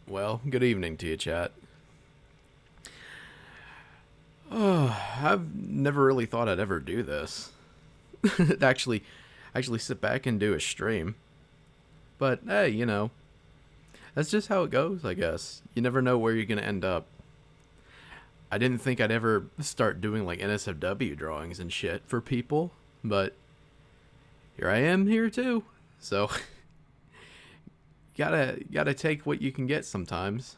Well, good evening to you, chat. I've never really thought I'd ever do this. actually, actually sit back and do a stream. But hey, that's just how it goes, I guess. You never know where you're gonna end up. I didn't think I'd ever start doing like NSFW drawings and shit for people, but here I am here too. So gotta take what you can get sometimes.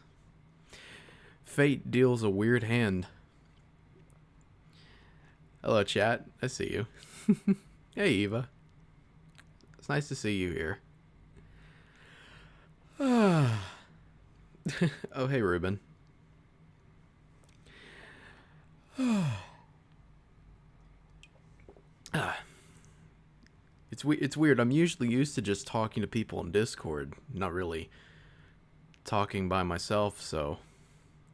Fate deals a weird hand. Hello, chat. I see you. Hey, Eva. It's nice to see you here. Oh, hey, Ruben. It's weird. I'm usually used to just talking to people in Discord, not really talking by myself, so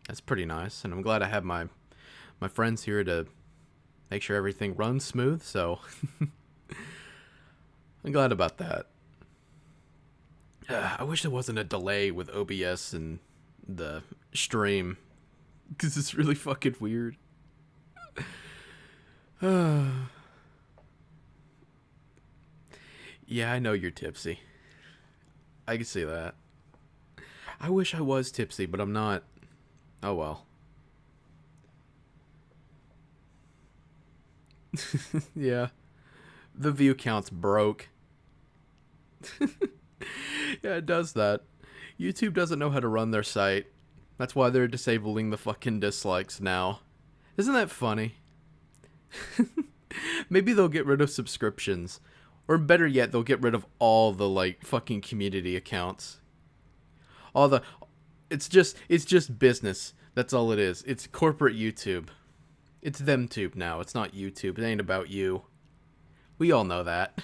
that's pretty nice. And I'm glad I have my friends here to make sure everything runs smooth, so I'm glad about that. I wish there wasn't a delay with OBS and the stream, because it's really fucking weird. Yeah, I know you're tipsy. I can see that. I wish I was tipsy, but I'm not. Oh well. Yeah. The view count's broke. Yeah, it does that. YouTube doesn't know how to run their site. That's why they're disabling the fucking dislikes now. Isn't that funny? Maybe they'll get rid of subscriptions. Or better yet, they'll get rid of all the, like, fucking community accounts. All the... It's just business. That's all it is. It's corporate YouTube. It's them tube now. It's not YouTube. It ain't about you. We all know that.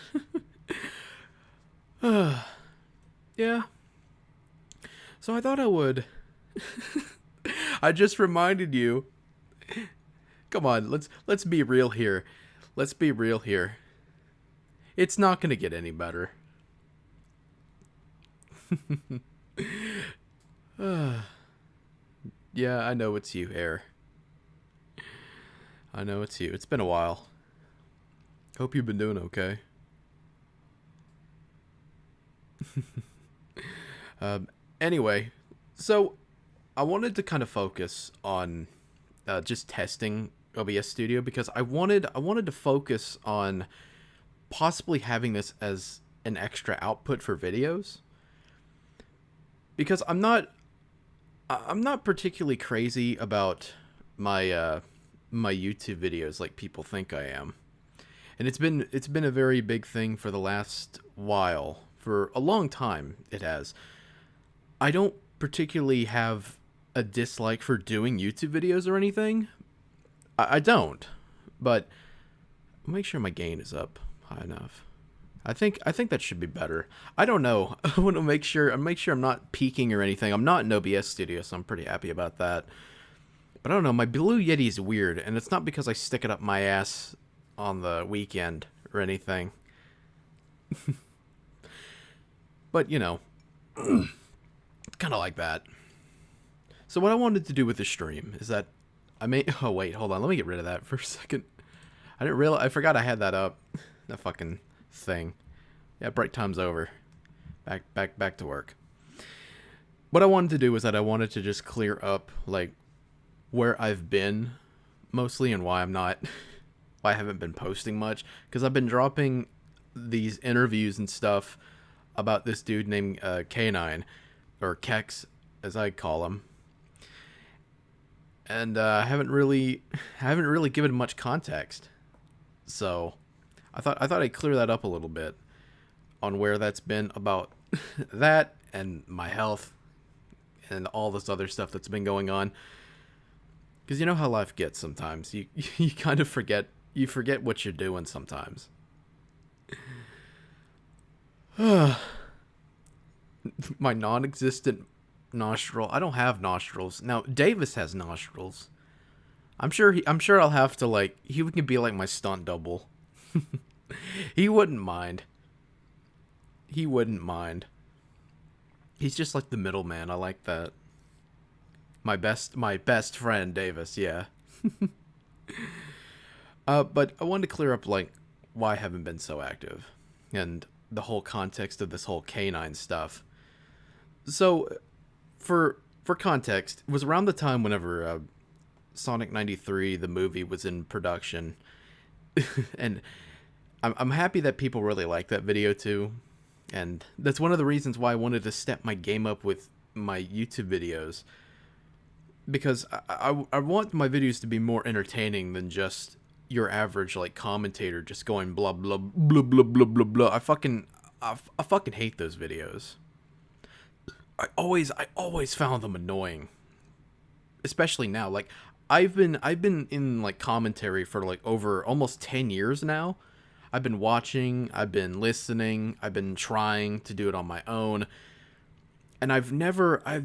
Yeah. So I thought I would. I just reminded you. Come on, let's be real here. Let's be real here. It's not gonna get any better. Yeah, I know it's you, Air. I know it's you. It's been a while. Hope you've been doing okay. Anyway, so I wanted to kind of focus on just testing OBS Studio because I wanted to focus on possibly having this as an extra output for videos, because I'm not particularly crazy about my my YouTube videos like people think I am. And it's been a very big thing for the last while. For a long time it has. I don't particularly have a dislike for doing YouTube videos or anything. I don't. But I'll make sure my gain is up high enough. I think that should be better. I don't know. I want to make sure I'm not peaking or anything. I'm not in OBS Studio, so I'm pretty happy about that. But I don't know, my Blue Yeti is weird, and it's not because I stick it up my ass on the weekend or anything. But, it's kind of like that. So what I wanted to do with the stream is that oh wait, hold on, let me get rid of that for a second. I forgot I had that up. That fucking thing. Yeah, break time's over. Back to work. What I wanted to do was that I wanted to just clear up, like, where I've been mostly and why I haven't been posting much, because I've been dropping these interviews and stuff about this dude named K9, or Kex as I call him, and I haven't really given much context. So I thought I'd clear that up a little bit on where that's been about that and my health and all this other stuff that's been going on. Because you know how life gets sometimes. You kind of forget what you're doing sometimes. My non-existent nostril. I don't have nostrils. Now, Davis has nostrils. I'm sure I'll have to, like, he can be like my stunt double. He wouldn't mind. He's just like the middleman. I like that. My best friend Davis. Yeah. But I wanted to clear up like why I haven't been so active, and the whole context of this whole K9 stuff. So, for context, it was around the time whenever Sonic '93, the movie, was in production, and I'm happy that people really like that video too, and that's one of the reasons why I wanted to step my game up with my YouTube videos, because I want my videos to be more entertaining than just your average like commentator just going blah blah blah blah blah blah blah. I fucking hate those videos. I always found them annoying, especially now. Like I've been in like commentary for like over almost 10 years now. I've been watching, I've been listening, I've been trying to do it on my own, and I've never I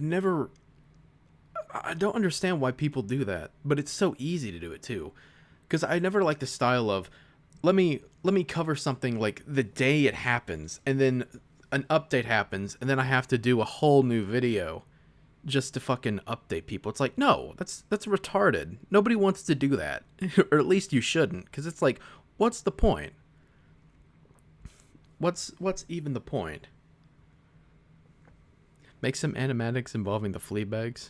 don't understand why people do that, but it's so easy to do it too. Because I never like the style of let me cover something like the day it happens, and then an update happens, and then I have to do a whole new video just to fucking update people. It's like, no, that's retarded. Nobody wants to do that, or at least you shouldn't, because it's like, what's the point? What's even the point? Make some animatics involving the flea bags.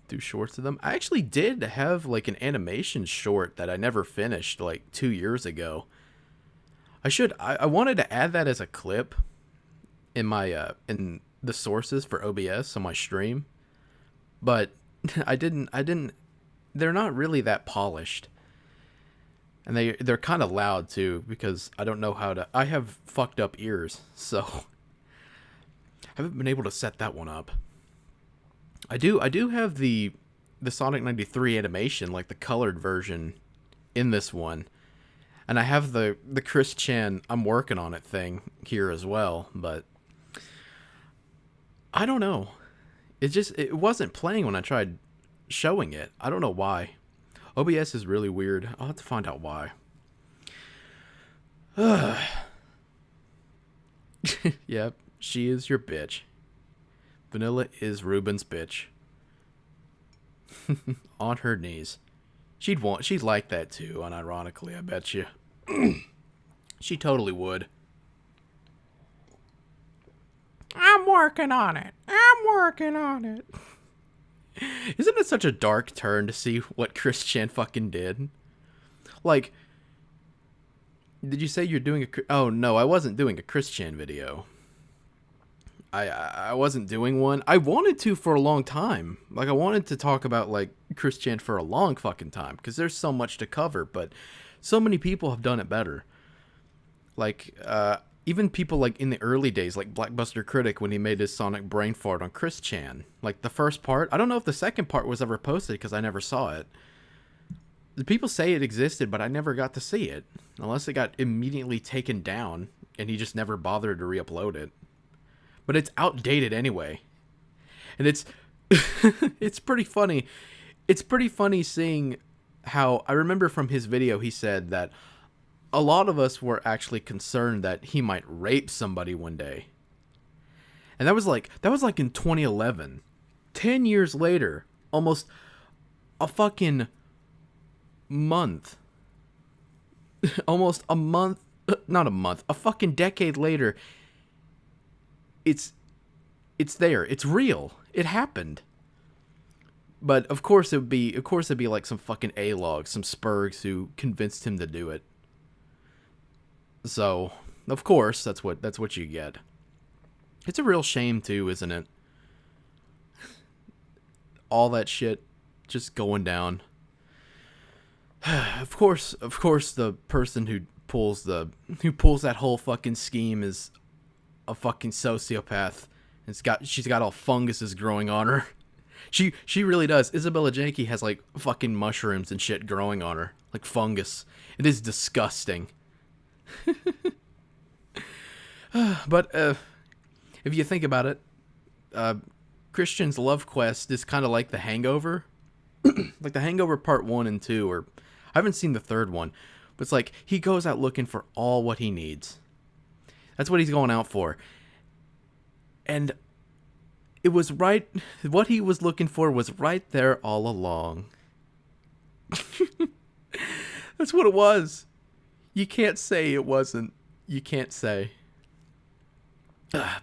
Do shorts of them. I actually did have like an animation short that I never finished like 2 years ago. I wanted to add that as a clip in my in the sources for OBS on my stream, but I didn't. They're not really that polished, and they're kind of loud too, because I don't know how to. I have fucked up ears, so I haven't been able to set that one up. I do have the Sonic '93 animation, like the colored version, in this one, and I have the Chris Chan I'm working on it thing here as well. But I don't know. It wasn't playing when I tried showing it. I don't know why. OBS is really weird. I'll have to find out why. Yep, she is your bitch. Vanilla is Ruben's bitch. On her knees. She'd like that too, unironically, I bet you. She totally would. I'm working on it. I'm working on it. Isn't it such a dark turn to see what Chris Chan fucking did? Like, did you say you're doing oh no, I wasn't doing a Chris Chan video. I wasn't doing one. I wanted to for a long time. Like, I wanted to talk about, like, Chris Chan for a long fucking time, because there's so much to cover, but so many people have done it better. Like, even people, like, in the early days, like Blackbuster Critic, when he made his Sonic brain fart on Chris Chan. Like, the first part, I don't know if the second part was ever posted, because I never saw it. The people say it existed, but I never got to see it, unless it got immediately taken down, and he just never bothered to re-upload it. But it's outdated anyway. And it's it's pretty funny. It's pretty funny seeing how, I remember from his video he said that a lot of us were actually concerned that he might rape somebody one day. And that was like in 2011. 10 years later, almost a fucking month. Almost a month, not a month, a fucking decade later. It's there. It's real. It happened. But of course it'd be like some fucking A-log, some spurgs who convinced him to do it. So, of course, that's what you get. It's a real shame too, isn't it? All that shit just going down. Of course the person who pulls that whole fucking scheme is a fucking sociopath. She's got all funguses growing on her. She really does. Isabella Janke has like fucking mushrooms and shit growing on her, like fungus. It is disgusting. But if you think about it, Christian's love quest is kind of like The Hangover, like The Hangover Part 1 and 2, or I haven't seen the third one, but it's like he goes out looking for all what he needs. That's what he's going out for. And It was right. What he was looking for was right there all along. That's what it was. You can't say it wasn't. You can't say.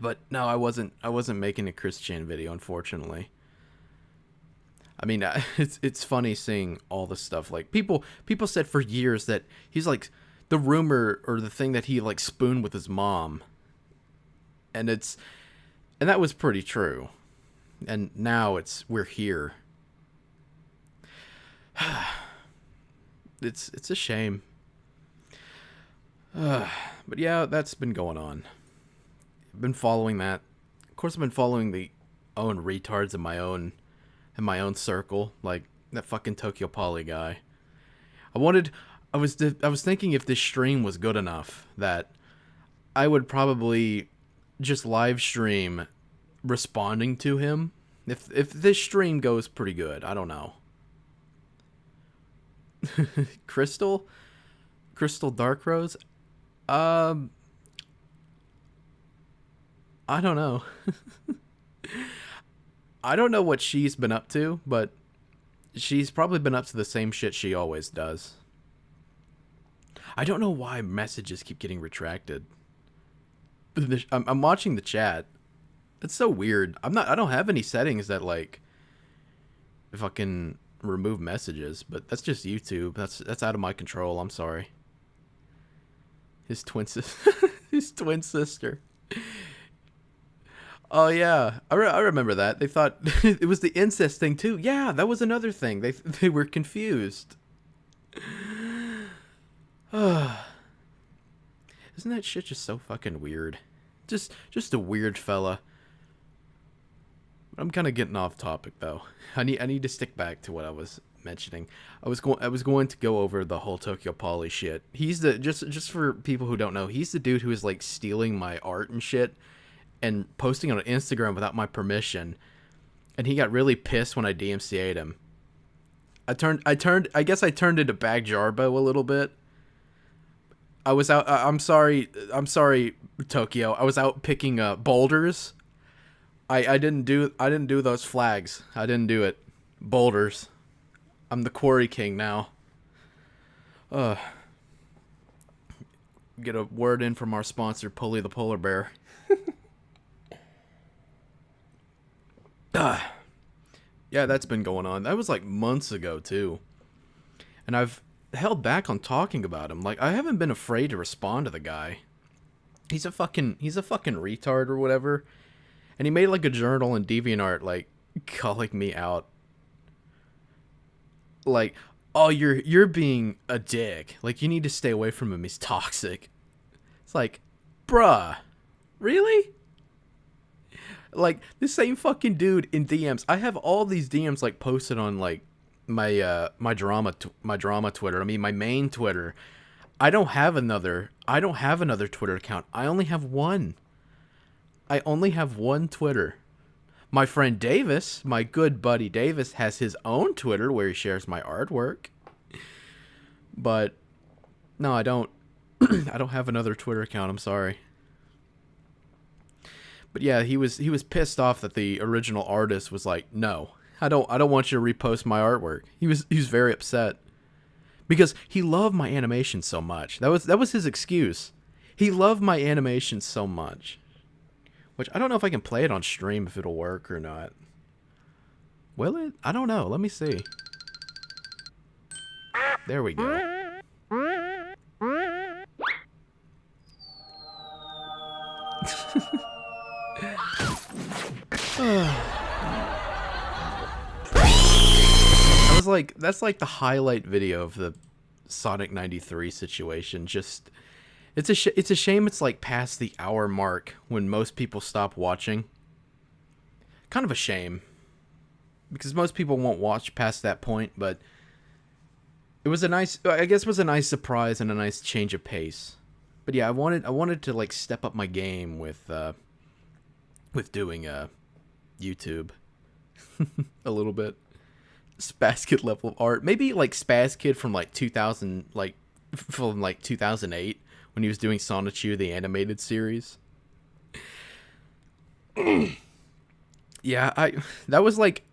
But no, I wasn't making a Christian video, unfortunately. I mean, it's funny seeing all this stuff. Like people said for years that he's like the rumor or the thing that he like spooned with his mom, and that was pretty true. And now we're here. It's a shame. But yeah, that's been going on. I've been following that. Of course, I've been following the own retards in my own circle, like that fucking Tokyo Poly guy. I was thinking if this stream was good enough that I would probably just live stream responding to him. If this stream goes pretty good, I don't know. Crystal Dark Rose. I don't know. I don't know what she's been up to, but she's probably been up to the same shit she always does. I don't know why messages keep getting retracted. I'm watching the chat. It's so weird. I don't have any settings that like fucking remove messages, but that's just YouTube. That's out of my control. I'm sorry. His twin sister. Oh yeah, I remember that. They thought it was the incest thing too. Yeah, that was another thing. They were confused. Isn't that shit just so fucking weird? Just a weird fella. I'm kind of getting off topic though. I need to stick back to what I was mentioning. I was going to go over the whole Tokyo Poly shit. He's the just for people who don't know, he's the dude who is like stealing my art and shit and posting on Instagram without my permission. And he got really pissed when I DMCA'd him. I guess I turned into Bag Jarbo a little bit. I was out. I'm sorry, Tokyo. I was out picking boulders. I didn't do those flags. I didn't do it. Boulders. I'm the quarry king now. Get a word in from our sponsor, Pulley the Polar Bear. Yeah, that's been going on. That was like months ago too. And I've held back on talking about him. Like I haven't been afraid to respond to the guy. He's a fucking retard or whatever. And he made like a journal in DeviantArt like calling me out. Like, "Oh, you're being a dick. Like you need to stay away from him. He's toxic." It's like, "Bruh. Really?" Like this same fucking dude in DMs. I have all these DMs like posted on like my drama Twitter. I mean my main Twitter. I don't have another Twitter account. I only have one. I only have one Twitter. My friend Davis, my good buddy Davis, has his own Twitter where he shares my artwork. But no, I don't. I don't have another Twitter account. I'm sorry. But yeah, he was pissed off that the original artist was like, "No, I don't want you to repost my artwork." He was very upset because he loved my animation so much. That was his excuse. He loved my animation so much. Which I don't know if I can play it on stream if it'll work or not. Will it? I don't know. Let me see. There we go. I was like, that's like the highlight video of the Sonic 93 situation. Just, it's a shame it's like past the hour mark when most people stop watching. Kind of a shame. Because most people won't watch past that point, but it was a nice surprise and a nice change of pace. But yeah, I wanted to like step up my game with doing YouTube a little bit. Spaz Kid level of art, maybe like Spaz Kid from like 2008 when he was doing Sonichu the animated series. Yeah, that was like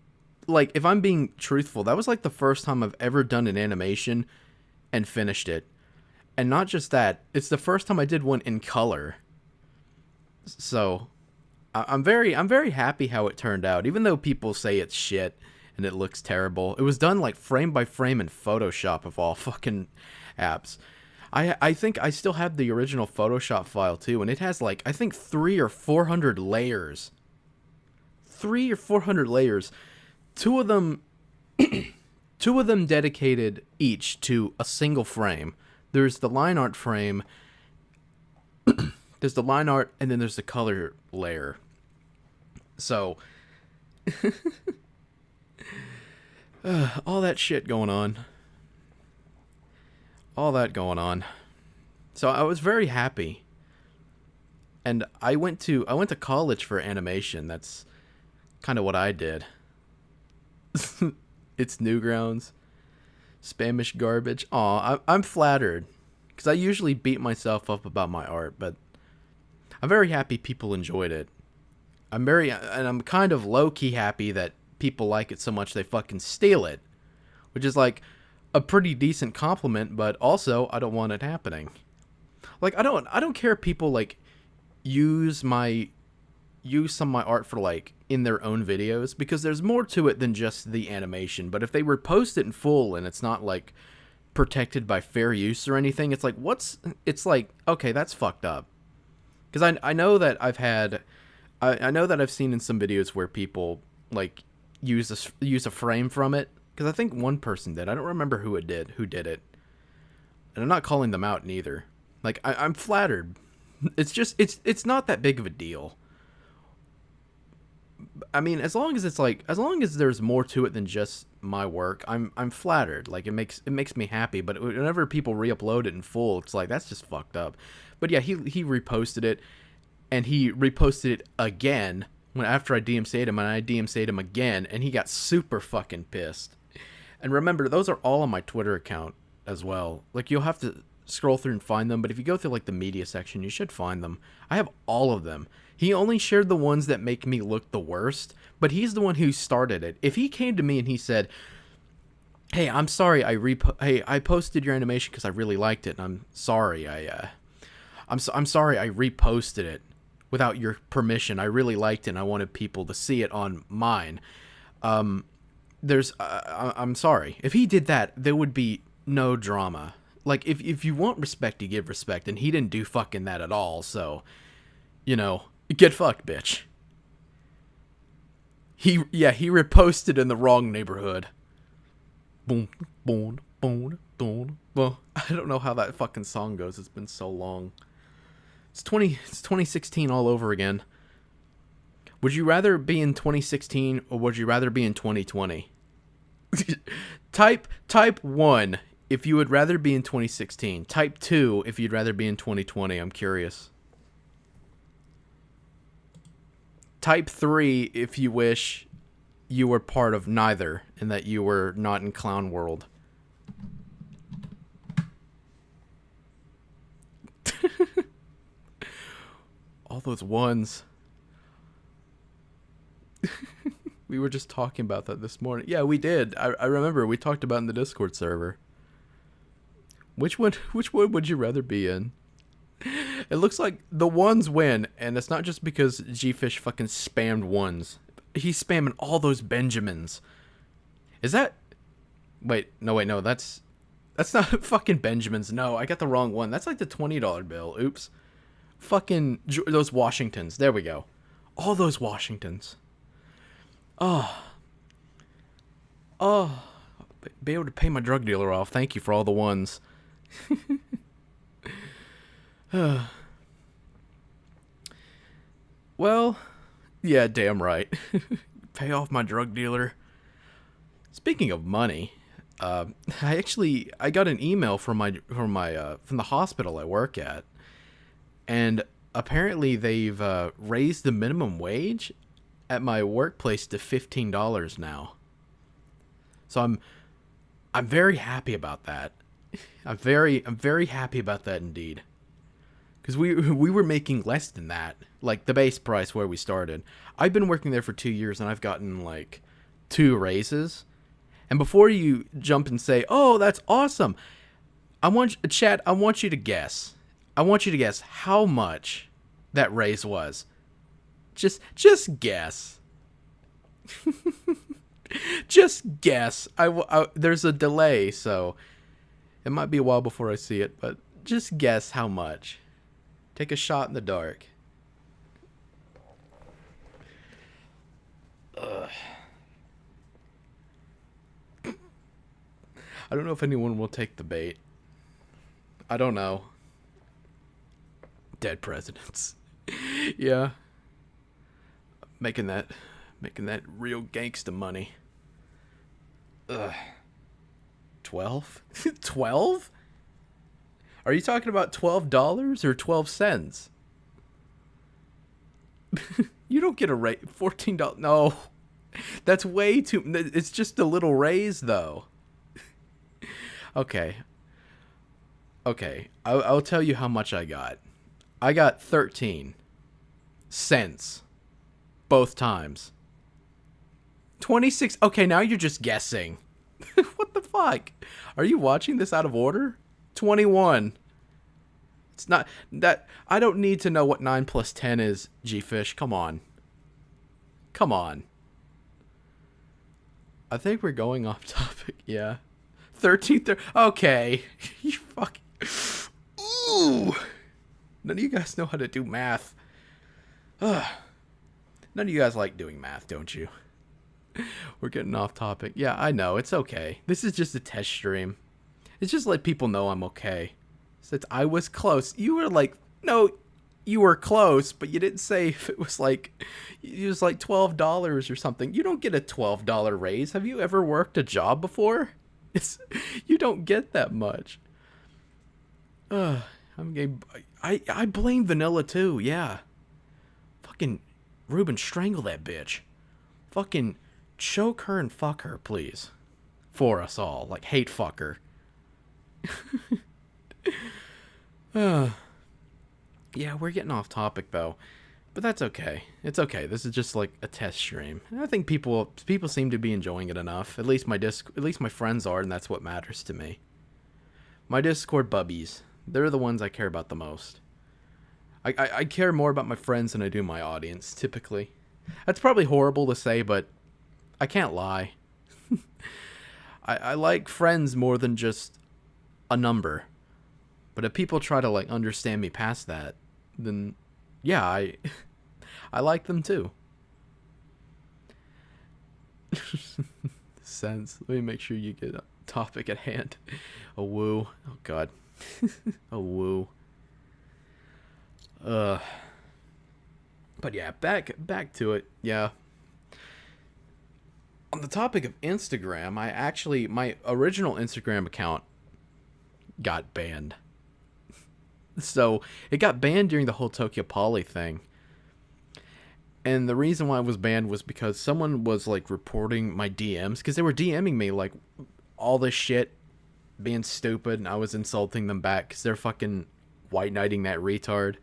if I'm being truthful, that was like the first time I've ever done an animation and finished it. And not just that, it's the first time I did one in color. So, I'm very happy how it turned out. Even though people say it's shit and it looks terrible. It was done like frame by frame in Photoshop of all fucking apps. I think I still have the original Photoshop file too, and it has like I think 300 or 400 layers. 300 or 400 layers. Two of them two of them dedicated each to a single frame. There's the line art frame, there's the line art, and then there's the color layer. So, all that shit going on. All that going on. So I was very happy. And I went to college for animation. That's kind of what I did. It's Newgrounds. Spamish garbage. Aw, I'm flattered. Because I usually beat myself up about my art, but I'm very happy people enjoyed it. I'm kind of low-key happy that people like it so much they fucking steal it. Which is like a pretty decent compliment, but also I don't want it happening. Like I don't care if people like use some of my art for like in their own videos, because there's more to it than just the animation. But if they repost it in full and it's not like protected by fair use or anything, it's like it's like, okay, that's fucked up. Because I know that I know that I've seen in some videos where people like use a frame from it. Because I think one person did. I don't remember who did it. And I'm not calling them out neither. Like I'm flattered. It's just it's not that big of a deal. I mean, as long as there's more to it than just my work, I'm flattered. Like it makes me happy. But whenever people re-upload it in full, it's like that's just fucked up. But yeah, he reposted it, and he reposted it again after I DMCA'd him, and I DMCA'd him again, and he got super fucking pissed. And remember, those are all on my Twitter account as well. Like, you'll have to scroll through and find them, but if you go through, like, the media section, you should find them. I have all of them. He only shared the ones that make me look the worst, but he's the one who started it. If he came to me and he said, hey, I'm sorry, I posted your animation because I really liked it, and I'm sorry, I'm sorry I reposted it without your permission. I really liked it, and I wanted people to see it on mine. I'm sorry. If he did that, there would be no drama. Like, if you want respect, you give respect, and he didn't do fucking that at all, so, get fucked, bitch. He reposted in the wrong neighborhood. Boom, boom, boom, boom, boom. I don't know how that fucking song goes. It's been so long. It's 2016 all over again. Would you rather be in 2016 or would you rather be in 2020? Type 1 if you would rather be in 2016. Type 2 if you'd rather be in 2020. I'm curious. Type 3 if you wish you were part of neither and that you were not in clown world. All those ones. We were just talking about that this morning. Yeah, we did. I remember we talked about it in the Discord server. Which one would you rather be in? It looks like the ones win, and it's not just because G-Fish fucking spammed ones. He's spamming all those Benjamins. Is that... Wait, no, that's not fucking Benjamins. No, I got the wrong one. That's like the $20 bill. Oops. Fucking those Washingtons. There we go. All those Washingtons. Oh, be able to pay my drug dealer off. Thank you for all the ones. Well, yeah, damn right. Pay off my drug dealer. Speaking of money, I got an email from the hospital I work at, and apparently they've raised the minimum wage at my workplace to $15 now. So I'm very happy about that. I'm very happy about that indeed. because we were making less than that, like the base price where we started. I've been working there for 2 years, and I've gotten like 2 raises. And before you jump and say, "Oh, that's awesome," I want Chad. I want you to guess. I want you to guess how much that raise was. Just guess. Just guess. There's a delay, so it might be a while before I see it, but just guess how much. Take a shot in the dark. Ugh. I don't know if anyone will take the bait. I don't know. Dead presidents. Yeah. Making that real gangsta money. Ugh. 12? 12? Are you talking about $12 or 12 cents? You don't get a raise. $14. No. That's way too. It's just a little raise, though. Okay. I'll tell you how much I got. I got 13 cents. Both times. 26. Okay, now you're just guessing. What the fuck? Are you watching this out of order? 21. It's not that. I don't need to know what 9 plus 10 is, G-Fish. Come on. I think we're going off topic. Yeah. 13. Okay. You fucking. Ooh. None of you guys know how to do math. Ugh. None of you guys like doing math, don't you? We're getting off topic. Yeah, I know. It's okay. This is just a test stream. It's just let people know I'm okay. Since I was close. You were like, no, you were close, but you didn't say if it was like $12 or something. You don't get a $12 raise. Have you ever worked a job before? You don't get that much. I blame Vanilla too. Yeah. Fucking Ruben, strangle that bitch. Fucking choke her and fuck her, please. For us all. Like, hate fuck her. Yeah, we're getting off topic, though. But that's okay. It's okay. This is just like a test stream. I think people seem to be enjoying it enough. At least my friends are, and that's what matters to me. My Discord bubbies. They're the ones I care about the most. I care more about my friends than I do my audience, typically. That's probably horrible to say, but I can't lie. I like friends more than just a number. But if people try to like understand me past that, then yeah, I like them too. Sense. Let me make sure you get a topic at hand. A woo. Oh god. A woo. But yeah, back to it. Yeah. On the topic of Instagram, my original Instagram account got banned. So it got banned during the whole Tokyo Poly thing. And the reason why it was banned was because someone was like reporting my DMs, because they were DMing me like all this shit, being stupid, and I was insulting them back because they're fucking white knighting that retard.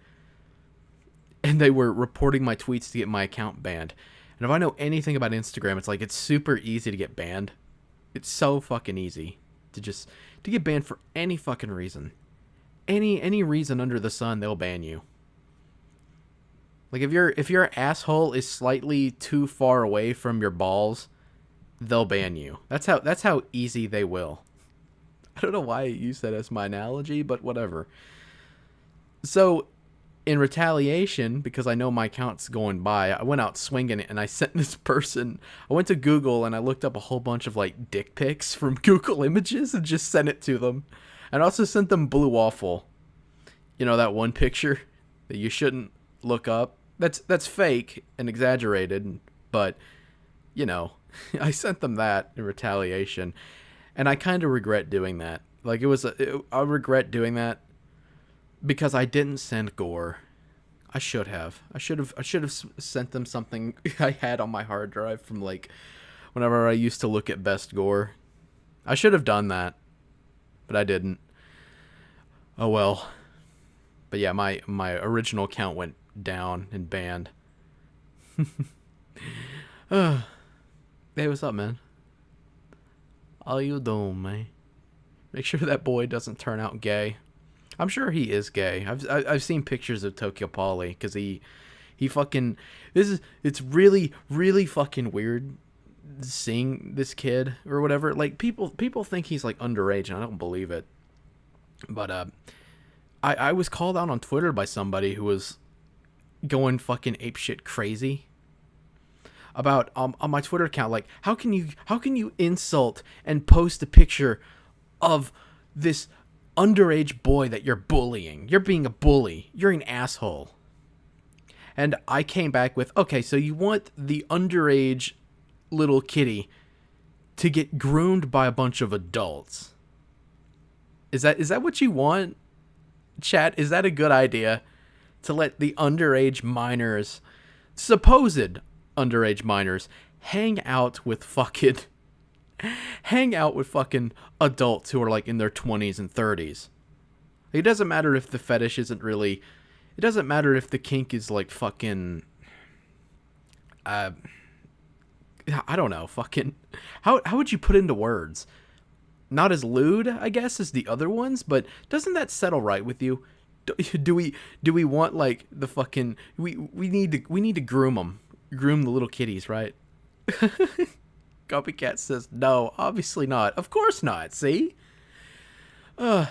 And they were reporting my tweets to get my account banned. And if I know anything about Instagram, it's like it's super easy to get banned. It's so fucking easy to get banned for any fucking reason. Any reason under the sun, they'll ban you. Like if your asshole is slightly too far away from your balls, they'll ban you. That's how easy they will. I don't know why I use that as my analogy, but whatever. So, in retaliation, because I know my account's going by, I went out swinging it, and I sent this person. I went to Google and I looked up a whole bunch of like dick pics from Google Images and just sent it to them. And I also sent them Blue Waffle. You know that one picture that you shouldn't look up? That's fake and exaggerated, but you know, I sent them that in retaliation. And I kind of regret doing that. Like I regret doing that because I didn't send gore. I should have. I should have sent them something I had on my hard drive from like whenever I used to look at best gore. I should have done that, but I didn't. Oh well. But yeah, my original account went down and banned. Hey, what's up, man? How you doing, man? Make sure that boy doesn't turn out gay. I'm sure he is gay. I've seen pictures of Tokyo Poly because he fucking it's really fucking weird seeing this kid or whatever. Like people think he's like underage, and I don't believe it. But I was called out on Twitter by somebody who was going fucking apeshit crazy about on my Twitter account. Like, how can you insult and post a picture of this underage boy that you're bullying? You're being a bully. You're an asshole. And I came back with, okay, so you want the underage little kitty to get groomed by a bunch of adults. Is that what you want, chat? Is that a good idea? To let the underage minors, supposed underage minors, hang out with fucking adults who are like in their 20s and 30s. It doesn't matter if the fetish isn't really, it doesn't matter if the kink is like fucking I don't know, fucking how would you put into words? Not as lewd, I guess, as the other ones, but doesn't that settle right with you? Do we want like the fucking we need to groom the little kitties, right? Copycat says no, obviously not. Of course not. See? And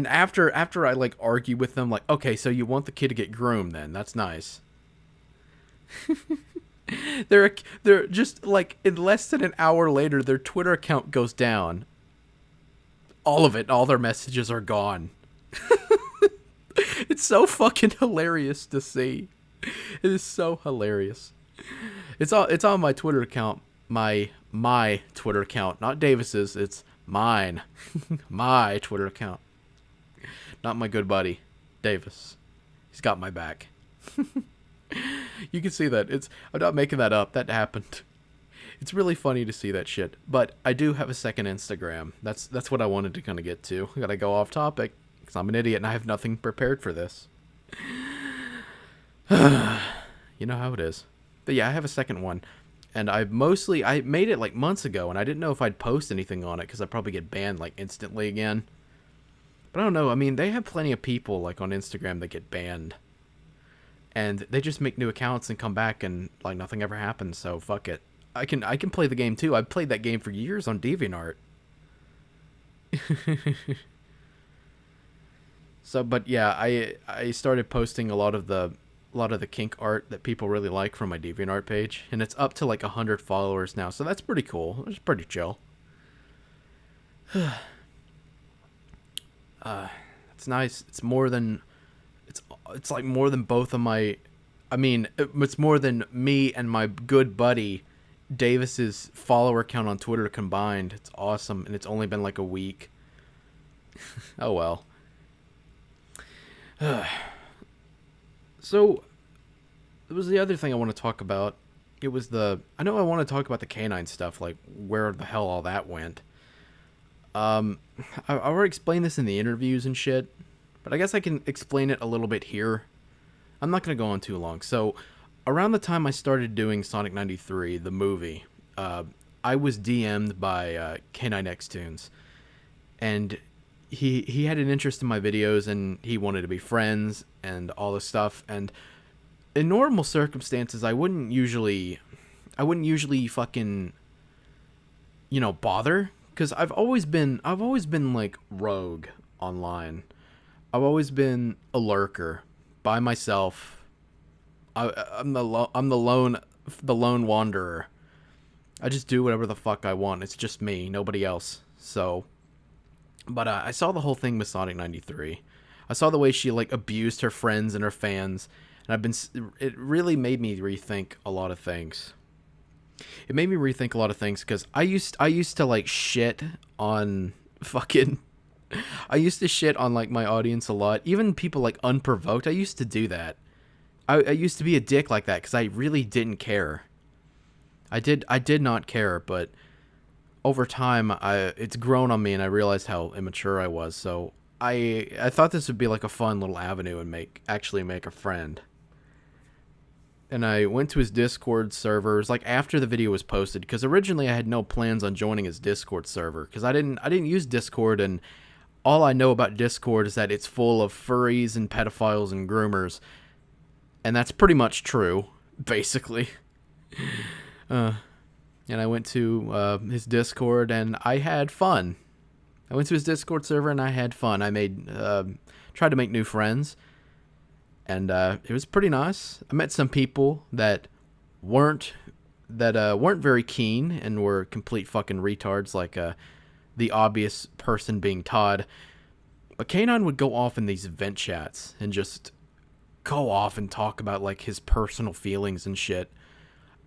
after I like argue with them, like, okay, so you want the kid to get groomed then? That's nice. they're just like in less than an hour later, their Twitter account goes down. All of it, all their messages are gone. It's so fucking hilarious to see. It is so hilarious. It's on my Twitter account, my Twitter account, not Davis's. It's mine, my Twitter account. Not my good buddy, Davis. He's got my back. You can see that. I'm not making that up. That happened. It's really funny to see that shit. But I do have a second Instagram. That's what I wanted to kind of get to. I gotta go off topic because I'm an idiot and I have nothing prepared for this. You know how it is. But yeah, I have a second one. And I made it like months ago, and I didn't know if I'd post anything on it because I'd probably get banned like instantly again. But I don't know. I mean, they have plenty of people like on Instagram that get banned. And they just make new accounts and come back and like nothing ever happens, so fuck it. I can play the game too. I've played that game for years on DeviantArt. So, but yeah, I started posting a lot of the kink art that people really like from my DeviantArt page, and it's up to like 100 followers now. So that's pretty cool. It's pretty chill. It's nice. It's more than it's like more than both of my. I mean, it's more than me and my good buddy Davis's follower count on Twitter combined. It's awesome, and it's only been like a week. Oh well. So, it was the other thing I want to talk about. It was I know I want to talk about the K9 stuff, like where the hell all that went. I already explained this in the interviews and shit, but I guess I can explain it a little bit here. I'm not going to go on too long. So, around the time I started doing Sonic 93, the movie, I was DM'd by K9X Tunes, and he had an interest in my videos, and he wanted to be friends and all this stuff. And in normal circumstances, I wouldn't usually fucking, bother, because I've always been like rogue online. I've always been a lurker by myself. I'm the lone wanderer. I just do whatever the fuck I want. It's just me, nobody else. So, but I saw the whole thing with Sonic 93. I saw the way she like abused her friends and her fans, and it really made me rethink a lot of things. It made me rethink a lot of things because I used to like shit on fucking. I used to shit on like my audience a lot, even people like unprovoked. I used to do that. I used to be a dick like that because I really didn't care. I did not care, but over time it's grown on me, and I realized how immature I was. So I thought this would be like a fun little avenue and actually make a friend. And I went to his Discord servers like after the video was posted, because originally I had no plans on joining his Discord server because I didn't use Discord, and all I know about Discord is that it's full of furries and pedophiles and groomers, and that's pretty much true, basically. And I went to his Discord and I had fun. I went to his Discord server and I had fun. I tried to make new friends. And it was pretty nice. I met some people that weren't very keen and were complete fucking retards, like the obvious person being Todd. But K9 would go off in these vent chats and just go off and talk about like his personal feelings and shit.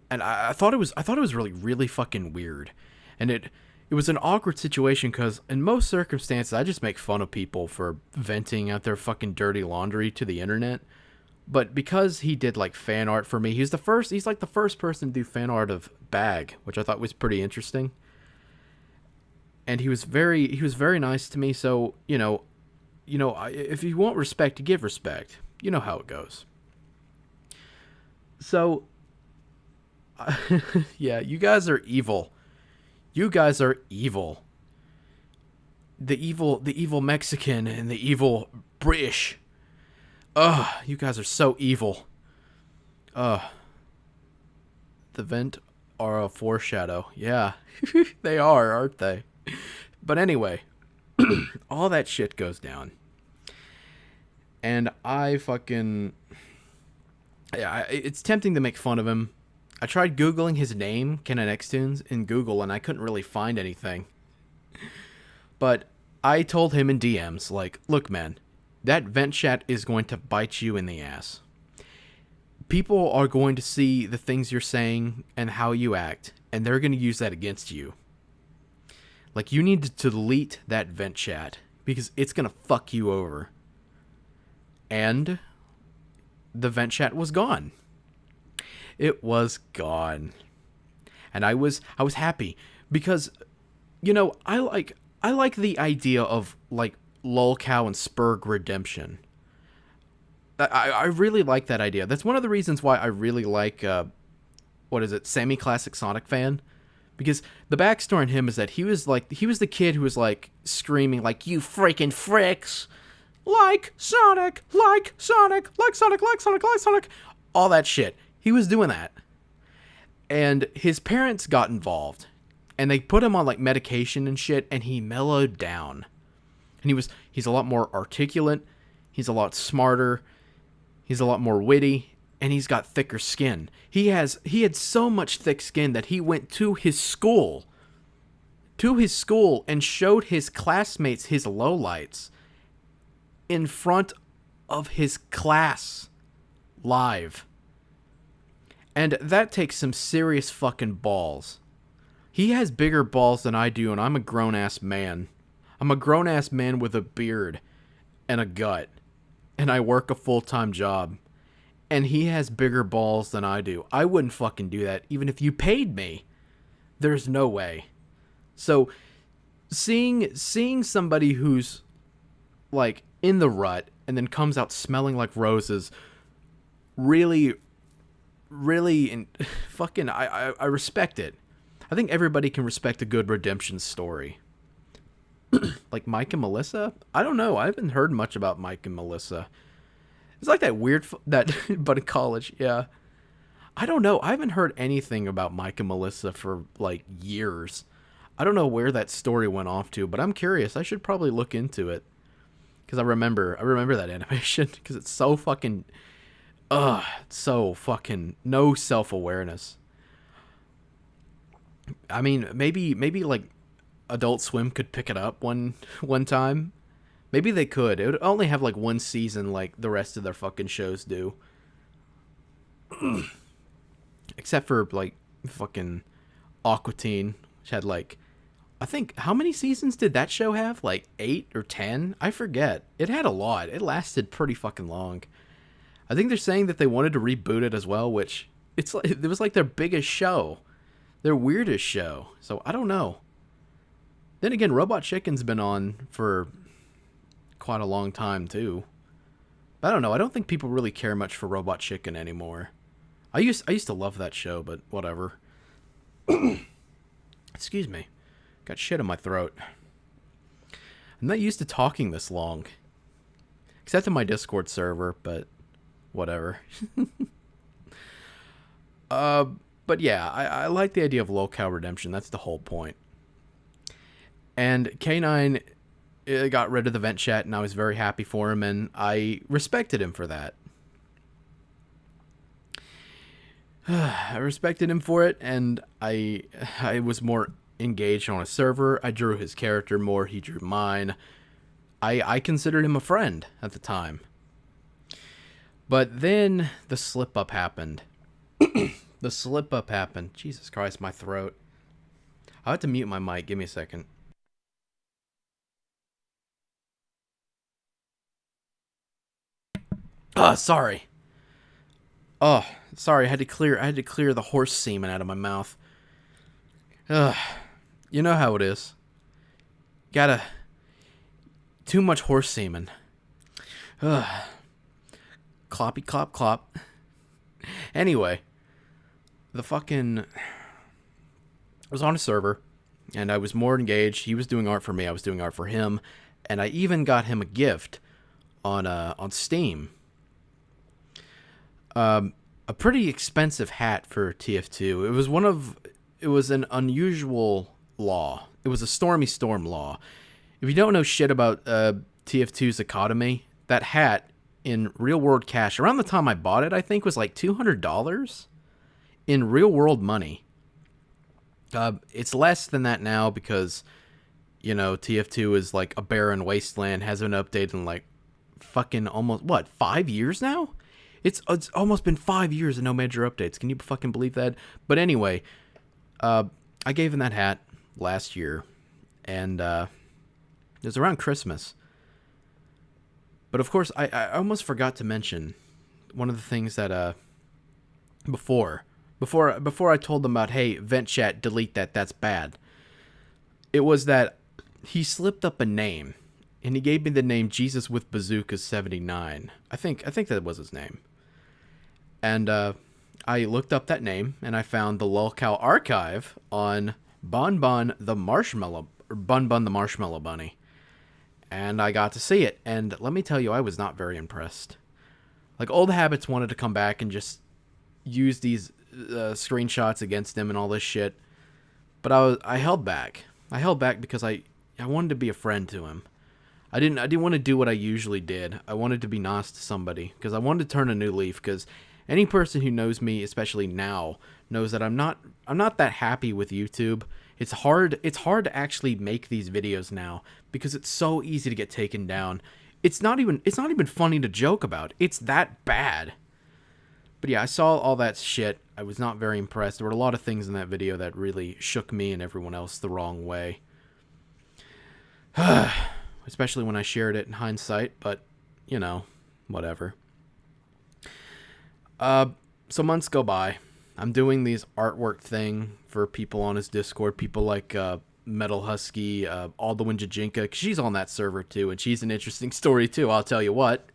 And I thought it was really, really fucking weird. And it was an awkward situation because in most circumstances I just make fun of people for venting out their fucking dirty laundry to the internet. But because he did like fan art for me, he's like the first person to do fan art of Bag, which I thought was pretty interesting. And he was very nice to me. So, if you want respect, you give respect. You know how it goes. So, yeah, you guys are evil. You guys are evil. The evil Mexican and the evil British. Ugh, you guys are so evil. The vent are a foreshadow. Yeah, they are, aren't they? But anyway, all that shit goes down. And it's tempting to make fun of him. I tried Googling his name, K9X Tunes, in Google, and I couldn't really find anything. But I told him in DMs, like, look, man, that vent chat is going to bite you in the ass. People are going to see the things you're saying and how you act, and they're going to use that against you. Like, you need to delete that vent chat, because it's going to fuck you over. And the vent chat was gone. It was gone. And I was happy because, I like the idea of like lolcow and Spurg redemption. I really like that idea. That's one of the reasons why I really like Semi-Classic Sonic Fan, because the backstory on him is that he was the kid who was like screaming like, you freaking fricks, like Sonic, like Sonic, like Sonic, like Sonic, like Sonic, all that shit. He was doing that. And his parents got involved. And they put him on like medication and shit, and he mellowed down. And he's a lot more articulate, he's a lot smarter, he's a lot more witty, and he's got thicker skin. He had so much thick skin that he went to his school and showed his classmates his lowlights in front of his class live. And that takes some serious fucking balls. He has bigger balls than I do, and I'm a grown-ass man. I'm a grown-ass man with a beard and a gut. And I work a full-time job. And he has bigger balls than I do. I wouldn't fucking do that, even if you paid me. There's no way. So, seeing somebody who's, like, in the rut, and then comes out smelling like roses, really fucking I respect it. I think everybody can respect a good redemption story. Like Mike and Melissa? I don't know. I haven't heard much about Mike and Melissa. It's like that weird but in college, yeah. I don't know. I haven't heard anything about Mike and Melissa for like years. I don't know where that story went off to, but I'm curious. I should probably look into it, because I remember that animation, because it's so fucking so fucking no self-awareness. I mean, maybe like Adult Swim could pick it up one time. Maybe they could. It would only have like one season like the rest of their fucking shows do. Except for like fucking Aqua Teen, which had like, I think, how many seasons did that show have? Like 8 or 10? I forget. It had a lot. It lasted pretty fucking long. I think they're saying that they wanted to reboot it as well, which it was like their biggest show, their weirdest show. So I don't know. Then again, Robot Chicken's been on for quite a long time too. But I don't know. I don't think people really care much for Robot Chicken anymore. I used to love that show, but whatever. Excuse me. Got shit in my throat. I'm not used to talking this long. Except in my Discord server, but whatever. But yeah, I like the idea of locale redemption. That's the whole point. And K9 got rid of the vent chat, and I was very happy for him, and I respected him for that. I respected him for it, and I was more engaged on a server. I drew his character more. He drew mine. I considered him a friend at the time. But then the slip-up happened. The slip-up happened. Jesus Christ, my throat. I'll have to mute my mic. Give me a second. Sorry. Oh, sorry. I had to clear the horse semen out of my mouth. You know how it is. Too much horse semen. Cloppy clop clop. Anyway, I was on a server, and I was more engaged. He was doing art for me. I was doing art for him, and I even got him a gift on Steam. A pretty expensive hat for TF2. It was an unusual law. It was a stormy storm law. If you don't know shit about TF2's economy, that hat in real world cash, around the time I bought it, I think was like $200 in real world money. It's less than that now because, you know, TF2 is like a barren wasteland, hasn't been updated in like fucking almost, 5 years now? It's almost been 5 years and no major updates. Can you fucking believe that? But anyway, I gave him that hat last year, and it was around Christmas. But of course, I almost forgot to mention one of the things that before I told them about, hey, vent chat, delete that, that's bad. It was that he slipped up a name, and he gave me the name Jesus with Bazookas 79. I think that was his name. And I looked up that name, and I found the lolcow archive on Bon Bon the Marshmallow Bunny. And I got to see it, and let me tell you, I was not very impressed. Like, old habits wanted to come back and just use these screenshots against him and all this shit. But I held back. I held back because I wanted to be a friend to him. I didn't want to do what I usually did. I wanted to be nice to somebody because I wanted to turn a new leaf. Because any person who knows me, especially now, knows that I'm not that happy with YouTube. It's hard to actually make these videos now because it's so easy to get taken down. It's not even funny to joke about. It's that bad. But yeah, I saw all that shit. I was not very impressed. There were a lot of things in that video that really shook me and everyone else the wrong way. Especially when I shared it in hindsight, but, you know, whatever. So months go by. I'm doing these artwork thing for people on his Discord, people like Metal Husky, Alduin Jajinka. She's on that server too, and she's an interesting story too, I'll tell you what.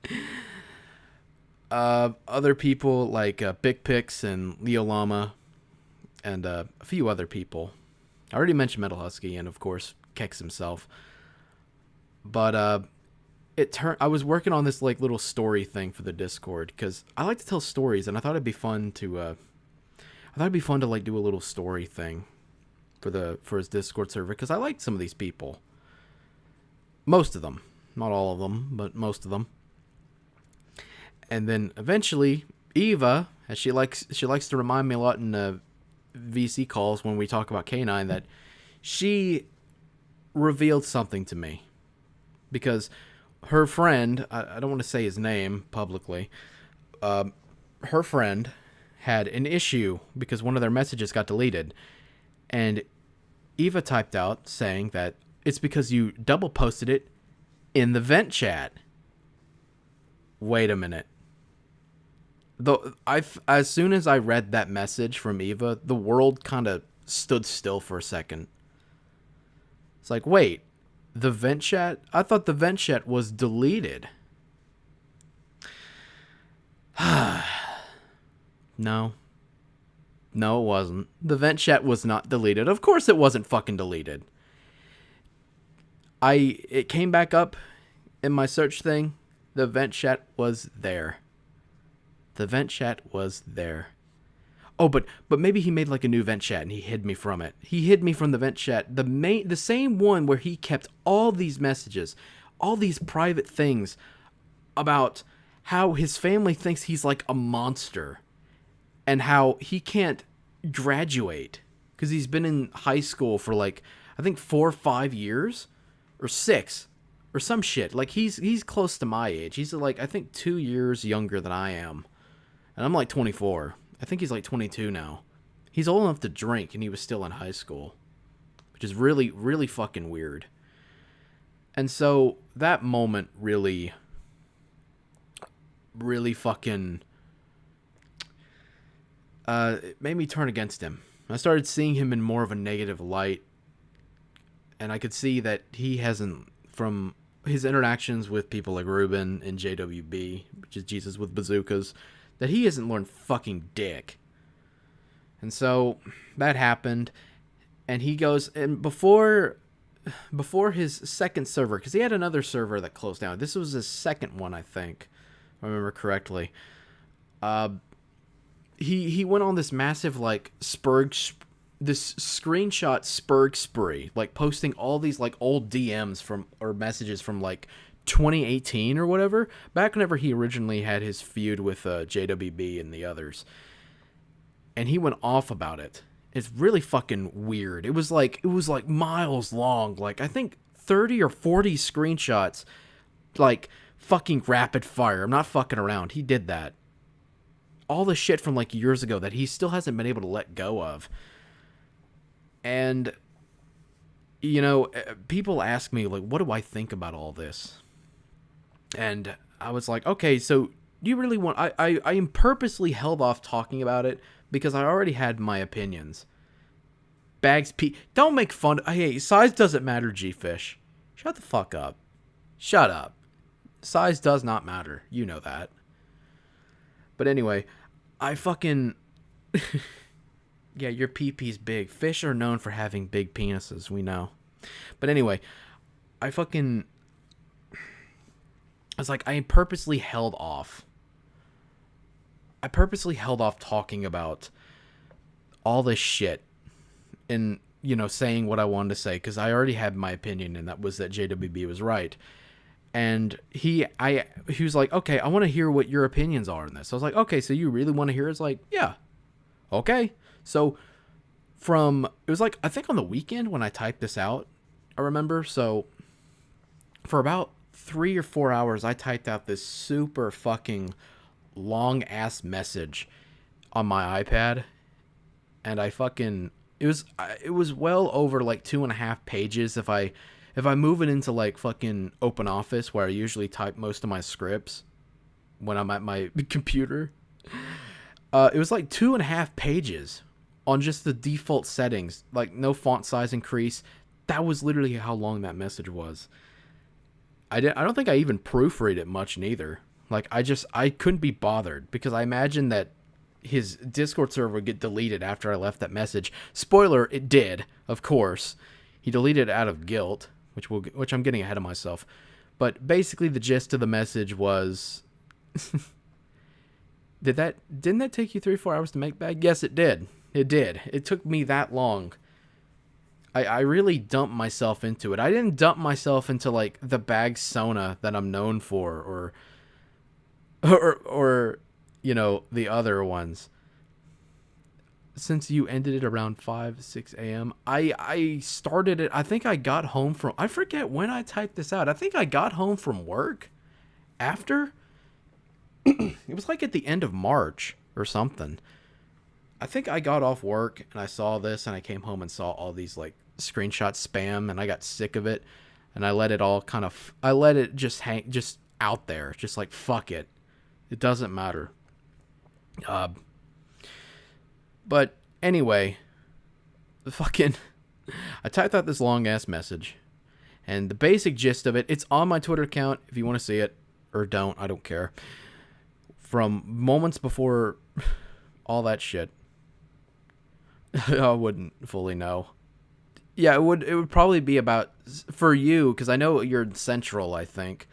Other people like Big Pix and Leo Llama, and a few other people. I already mentioned Metal Husky, and of course, Kex himself. But I was working on this like little story thing for the Discord because I like to tell stories, and I thought it'd be fun to like do a little story thing for his Discord server because I liked some of these people. Most of them, not all of them, but most of them. And then eventually, Eva, as she likes to remind me a lot in VC calls when we talk about K9, that she revealed something to me. Because her friend, I don't want to say his name publicly, her friend had an issue because one of their messages got deleted. And Eva typed out saying that it's because you double posted it in the vent chat. Wait a minute. As soon as I read that message from Eva, the world kind of stood still for a second. It's like, wait, The vent chat? I thought the vent chat was deleted. No. No, it wasn't. The vent chat was not deleted. Of course it wasn't fucking deleted. It came back up in my search thing. The vent chat was there. The vent chat was there. Oh, but maybe he made like a new vent chat and he hid me from it. He hid me from the vent chat. The same one where he kept all these messages, all these private things about how his family thinks he's like a monster and how he can't graduate because he's been in high school for like, I think 4 or 5 years or 6 or some shit. Like he's close to my age. He's like, I think 2 years younger than I am. And I'm like 24. I think he's like 22 now. He's old enough to drink and he was still in high school, which is really, really fucking weird. And so that moment really fucking it made me turn against him. I started seeing him in more of a negative light, and I could see that he hasn't, from his interactions with people like Ruben and JWB, which is Jesus with Bazookas, that he hasn't learned fucking dick. And so that happened, and he goes, and before his second server, because he had another server that closed down. This was his second one, I think, if I remember correctly. He went on this massive like this screenshot Spurg spree, like posting all these like old DMs from or messages from like 2018 or whatever, back whenever he originally had his feud with JWB and the others. And he went off about it. It's really fucking weird. It was like miles long, like I think 30 or 40 screenshots, like fucking rapid fire. I'm not fucking around. He did that. All the shit from like years ago that he still hasn't been able to let go of. And you know, people ask me like, what do I think about all this? And I was like, okay, so do you really want... I am purposely held off talking about it because I already had my opinions. Don't make fun... Hey, size doesn't matter, G-Fish. Shut the fuck up. Shut up. Size does not matter. You know that. But anyway, I fucking... Yeah, your pee-pee's big. Fish are known for having big penises, we know. But anyway, I was like, I purposely held off. I purposely held off talking about all this shit and, you know, saying what I wanted to say because I already had my opinion, and that was that JWB was right. And he was like, okay, I want to hear what your opinions are on this. I was like, okay, so you really want to hear it? It's like, yeah. Okay. So it was like, I think on the weekend when I typed this out, I remember. So for about 3 or 4 hours, I typed out this super fucking long ass message on my iPad. And it was well over like 2.5 pages. If I move it into like fucking Open Office where I usually type most of my scripts when I'm at my computer, it was like 2.5 pages on just the default settings, like no font size increase. That was literally how long that message was. I don't think I even proofread it much neither. Like I couldn't be bothered because I imagined that his Discord server would get deleted after I left that message. Spoiler, it did, of course. He deleted it out of guilt, which I'm getting ahead of myself. But basically the gist of the message was didn't that take you 3-4 hours to make bag? Yes, it did. It did. It took me that long. I really dumped myself into it. I didn't dump myself into like the bag sauna that I'm known for or you know, the other ones. Since you ended it around 5-6 a.m., I started it. I think I got home from... I forget when I typed this out. I think I got home from work after. It was like at the end of March or something. I think I got off work and I saw this and I came home and saw all these like screenshot spam and I got sick of it and I let it just hang just out there, just like fuck it. It doesn't matter. But anyway, I typed out this long ass message And the basic gist of it, it's on my Twitter account if you want to see it, or don't, I don't care. From moments before all that shit. I wouldn't fully know. Yeah, it would probably be about, for you, because I know you're in Central, I think.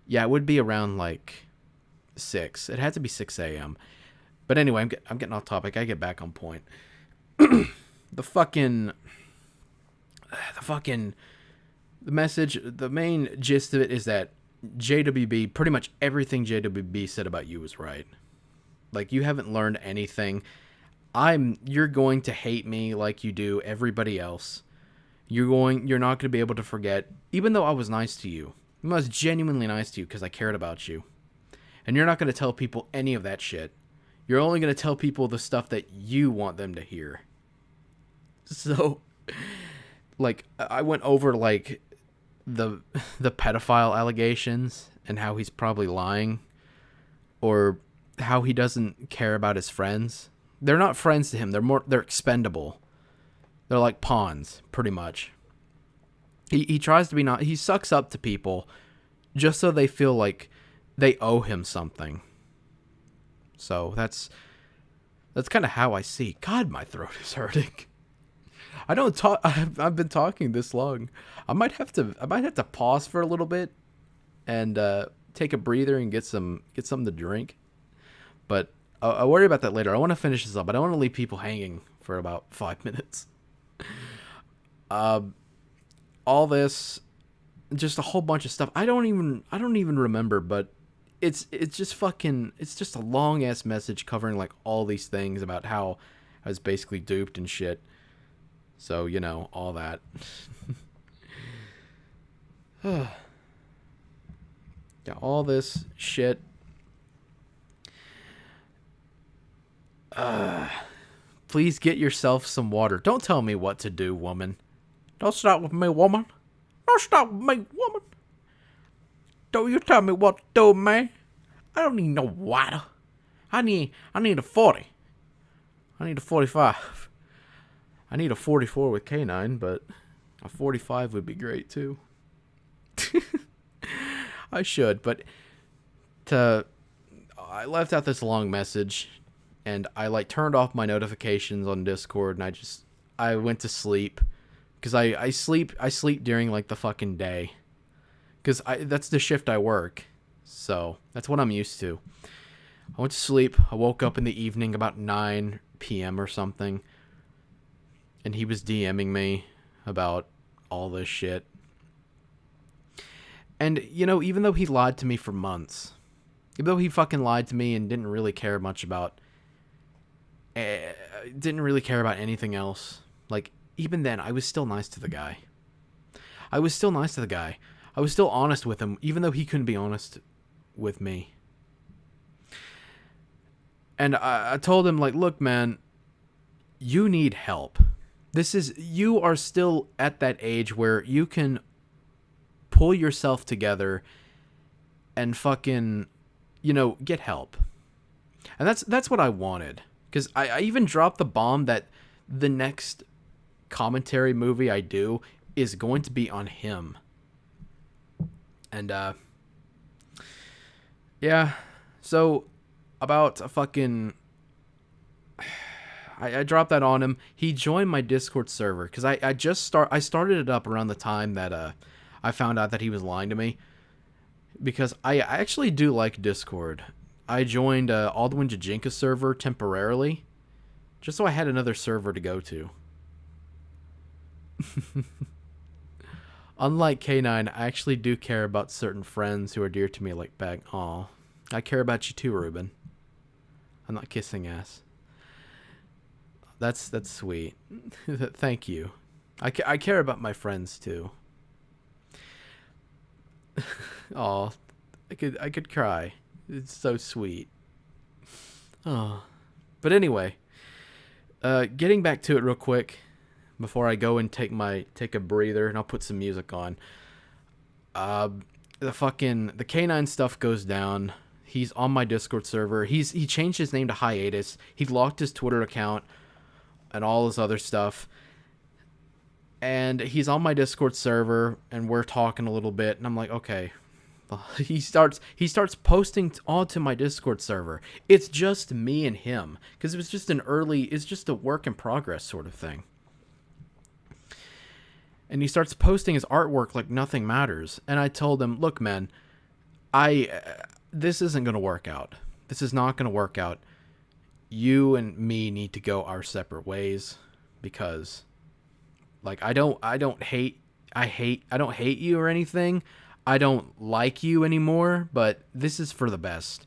Yeah, it would be around like 6. It had to be 6 a.m. But anyway, I'm getting off topic. I get back on point. The message, the main gist of it is that JWB, pretty much everything JWB said about you was right. Like, you haven't learned anything. You're going to hate me like you do everybody else. You're not going to be able to forget, even though I was nice to you. I was genuinely nice to you because I cared about you. And you're not going to tell people any of that shit. You're only going to tell people the stuff that you want them to hear. So, like, I went over, like, the pedophile allegations and how he's probably lying, or how he doesn't care about his friends. They're not friends to him. They're expendable. They're like pawns, pretty much. He tries to be not. He sucks up to people just so they feel like they owe him something. So that's kind of how I see. God, my throat is hurting. I don't talk. I've been talking this long. I might have to pause for a little bit and take a breather and get something to drink. But I'll worry about that later. I want to finish this up. I don't want to leave people hanging for about 5 minutes. All this, just a whole bunch of stuff. I don't even remember, but it's just a long ass message covering like all these things about how I was basically duped and shit. So, you know, all that. Yeah, all this shit. Please get yourself some water. Don't tell me what to do, woman. Don't start with me, woman. Don't start with me, woman. Don't you tell me what to do, man. I don't need no water. I need a 40. I need a 45. I need a 44 with K9, but a 45 would be great too. I should, but I left out this long message, and I like turned off my notifications on Discord, and I went to sleep, because I sleep during like the fucking day, because that's the shift I work, so that's what I'm used to. I went to sleep. I woke up in the evening about 9 p.m. or something, and he was DMing me about all this shit. And, you know, even though he lied to me for months, even though he fucking lied to me and didn't really care much about, didn't really care about anything else, like, even then, I was still nice to the guy. I was still honest with him, even though he couldn't be honest with me. And I told him, like, look, man, you need help. You are still at that age where you can pull yourself together and fucking, you know, get help. And that's what I wanted. Because I even dropped the bomb that the next commentary movie I do is going to be on him. And, yeah. So, about a fucking... I dropped that on him. He joined my Discord server, because I started it up around the time that I found out that he was lying to me, because I actually do like Discord. I joined Alduin Jajinka server temporarily, just so I had another server to go to. Unlike K9, I actually do care about certain friends who are dear to me, like back. Aw, I care about you too, Ruben. I'm not kissing ass. That's sweet. Thank you. I care about my friends too. Aw, I could cry. It's so sweet. Oh, but anyway, getting back to it real quick before I go and take a breather, and I'll put some music on. The K9 stuff goes down. He's on my Discord server. He changed his name to Hiatus. He locked his Twitter account and all this other stuff. And he's on my Discord server, and we're talking a little bit, and I'm like, okay. He starts posting onto my Discord server. It's just me and him, because it was just it's just a work in progress sort of thing. And he starts posting his artwork like nothing matters. And I told him, look, man, this isn't going to work out. This is not going to work out. You and me need to go our separate ways, because like I don't hate you or anything. I don't like you anymore, but this is for the best.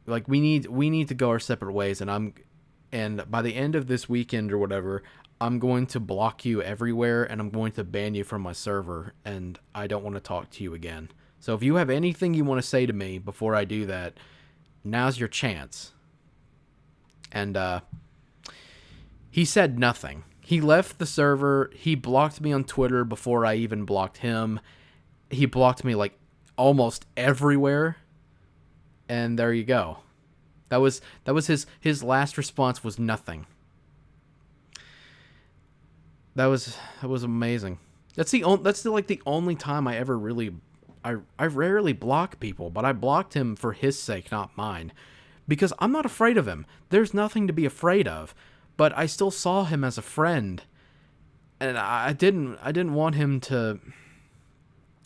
Like we need to go our separate ways, and by the end of this weekend or whatever, I'm going to block you everywhere, and I'm going to ban you from my server, and I don't want to talk to you again. So if you have anything you want to say to me before I do that, now's your chance. And he said nothing. He left the server. He blocked me on Twitter before I even blocked him. He blocked me like almost everywhere. And there you go. That was his last response was nothing. That was amazing. That's the only time I ever really I rarely block people, but I blocked him for his sake, not mine. Because I'm not afraid of him. There's nothing to be afraid of. But I still saw him as a friend. And I didn't want him to...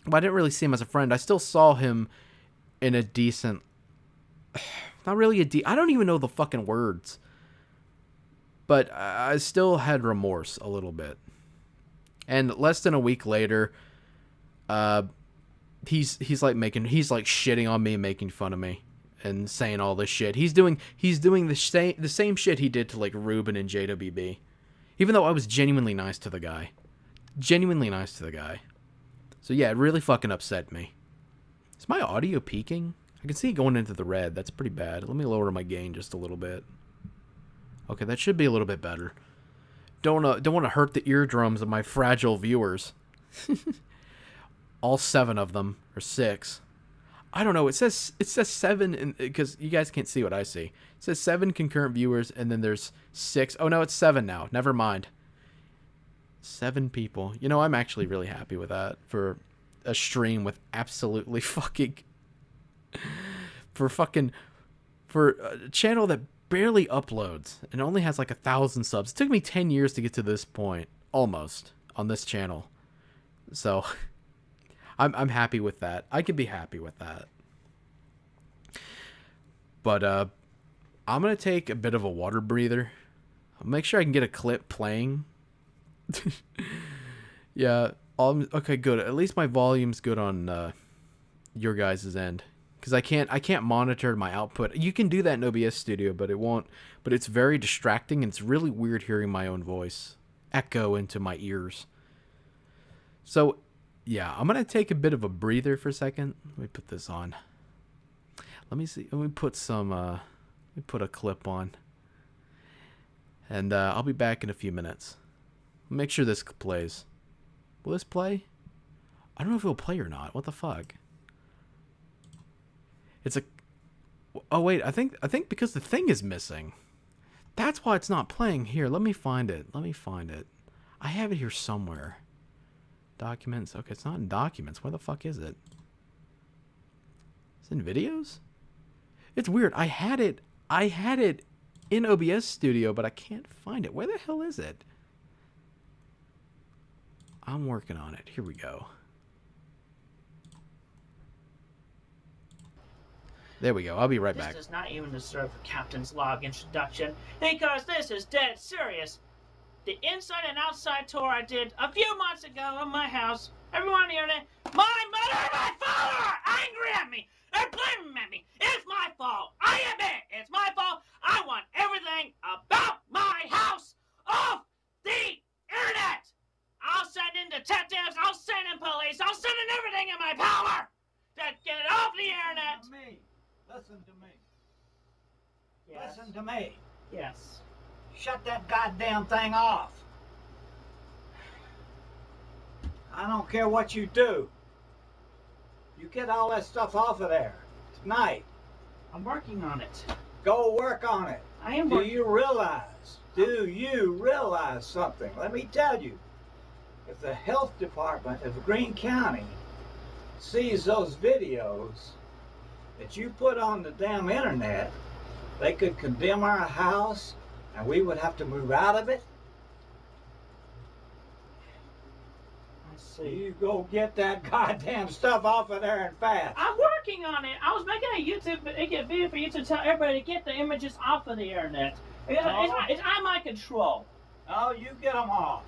Well, I didn't really see him as a friend. I still saw him in a decent... Not really I don't even know the fucking words. But I still had remorse a little bit. And less than a week later, he's like shitting on me, making fun of me, and saying all this shit. He's doing the same shit he did to like Ruben and JWB. Even though I was genuinely nice to the guy. So yeah, it really fucking upset me. Is my audio peaking? I can see it going into the red. That's pretty bad. Let me lower my gain just a little bit. Okay, that should be a little bit better. Don't want to hurt the eardrums of my fragile viewers. All 7 of them, or 6. I don't know. It says 7 because you guys can't see what I see. It says 7 concurrent viewers, and then there's 6. Oh no, it's 7 now. Never mind. 7 people. You know, I'm actually really happy with that for a stream with absolutely fucking for a channel that barely uploads and only has like 1,000 subs. It took me 10 years to get to this point, almost, on this channel. So I'm happy with that. I can be happy with that. But I'm gonna take a bit of a water breather. I'll make sure I can get a clip playing. Yeah. Okay, good. At least my volume's good on your guys' end. Because I can't monitor my output. You can do that in OBS Studio, but it won't. But it's very distracting, and it's really weird hearing my own voice echo into my ears. So, yeah, I'm gonna take a bit of a breather for a second. Let me put this on. Let me see. Let me put some. Let me put a clip on, and I'll be back in a few minutes. Make sure this plays. Will this play? I don't know if it'll play or not. What the fuck? It's a... Oh, wait. I think because the thing is missing. That's why it's not playing. Here, let me find it. I have it here somewhere. Documents. Okay, it's not in documents. Where the fuck is it? It's in videos? It's weird. I had it in OBS Studio, but I can't find it. Where the hell is it? I'm working on it. Here we go. There we go. I'll be right back. This does not even deserve a captain's log introduction, because this is dead serious. The inside and outside tour I did a few months ago of my house, everyone on the internet, my mother and my father are angry at me. They're blaming me. It's my fault. I admit it's my fault. I want everything about my house off the internet. I'll send in detectives. I'll send in police. I'll send in everything in my power to get it off the internet. Listen to me. Yes. Listen to me. Yes. Shut that goddamn thing off. I don't care what you do. You get all that stuff off of there tonight. I'm working on it. Go work on it. I am Do working. you realize something? Let me tell you. if the health department of Greene County sees those videos that you put on the damn internet, they could condemn our house and we would have to move out of it. You go get that goddamn stuff off of there and fast. I'm working on it. I was making a YouTube video for you to tell everybody to get the images off of the internet. It's out of my control. Oh, you get them off.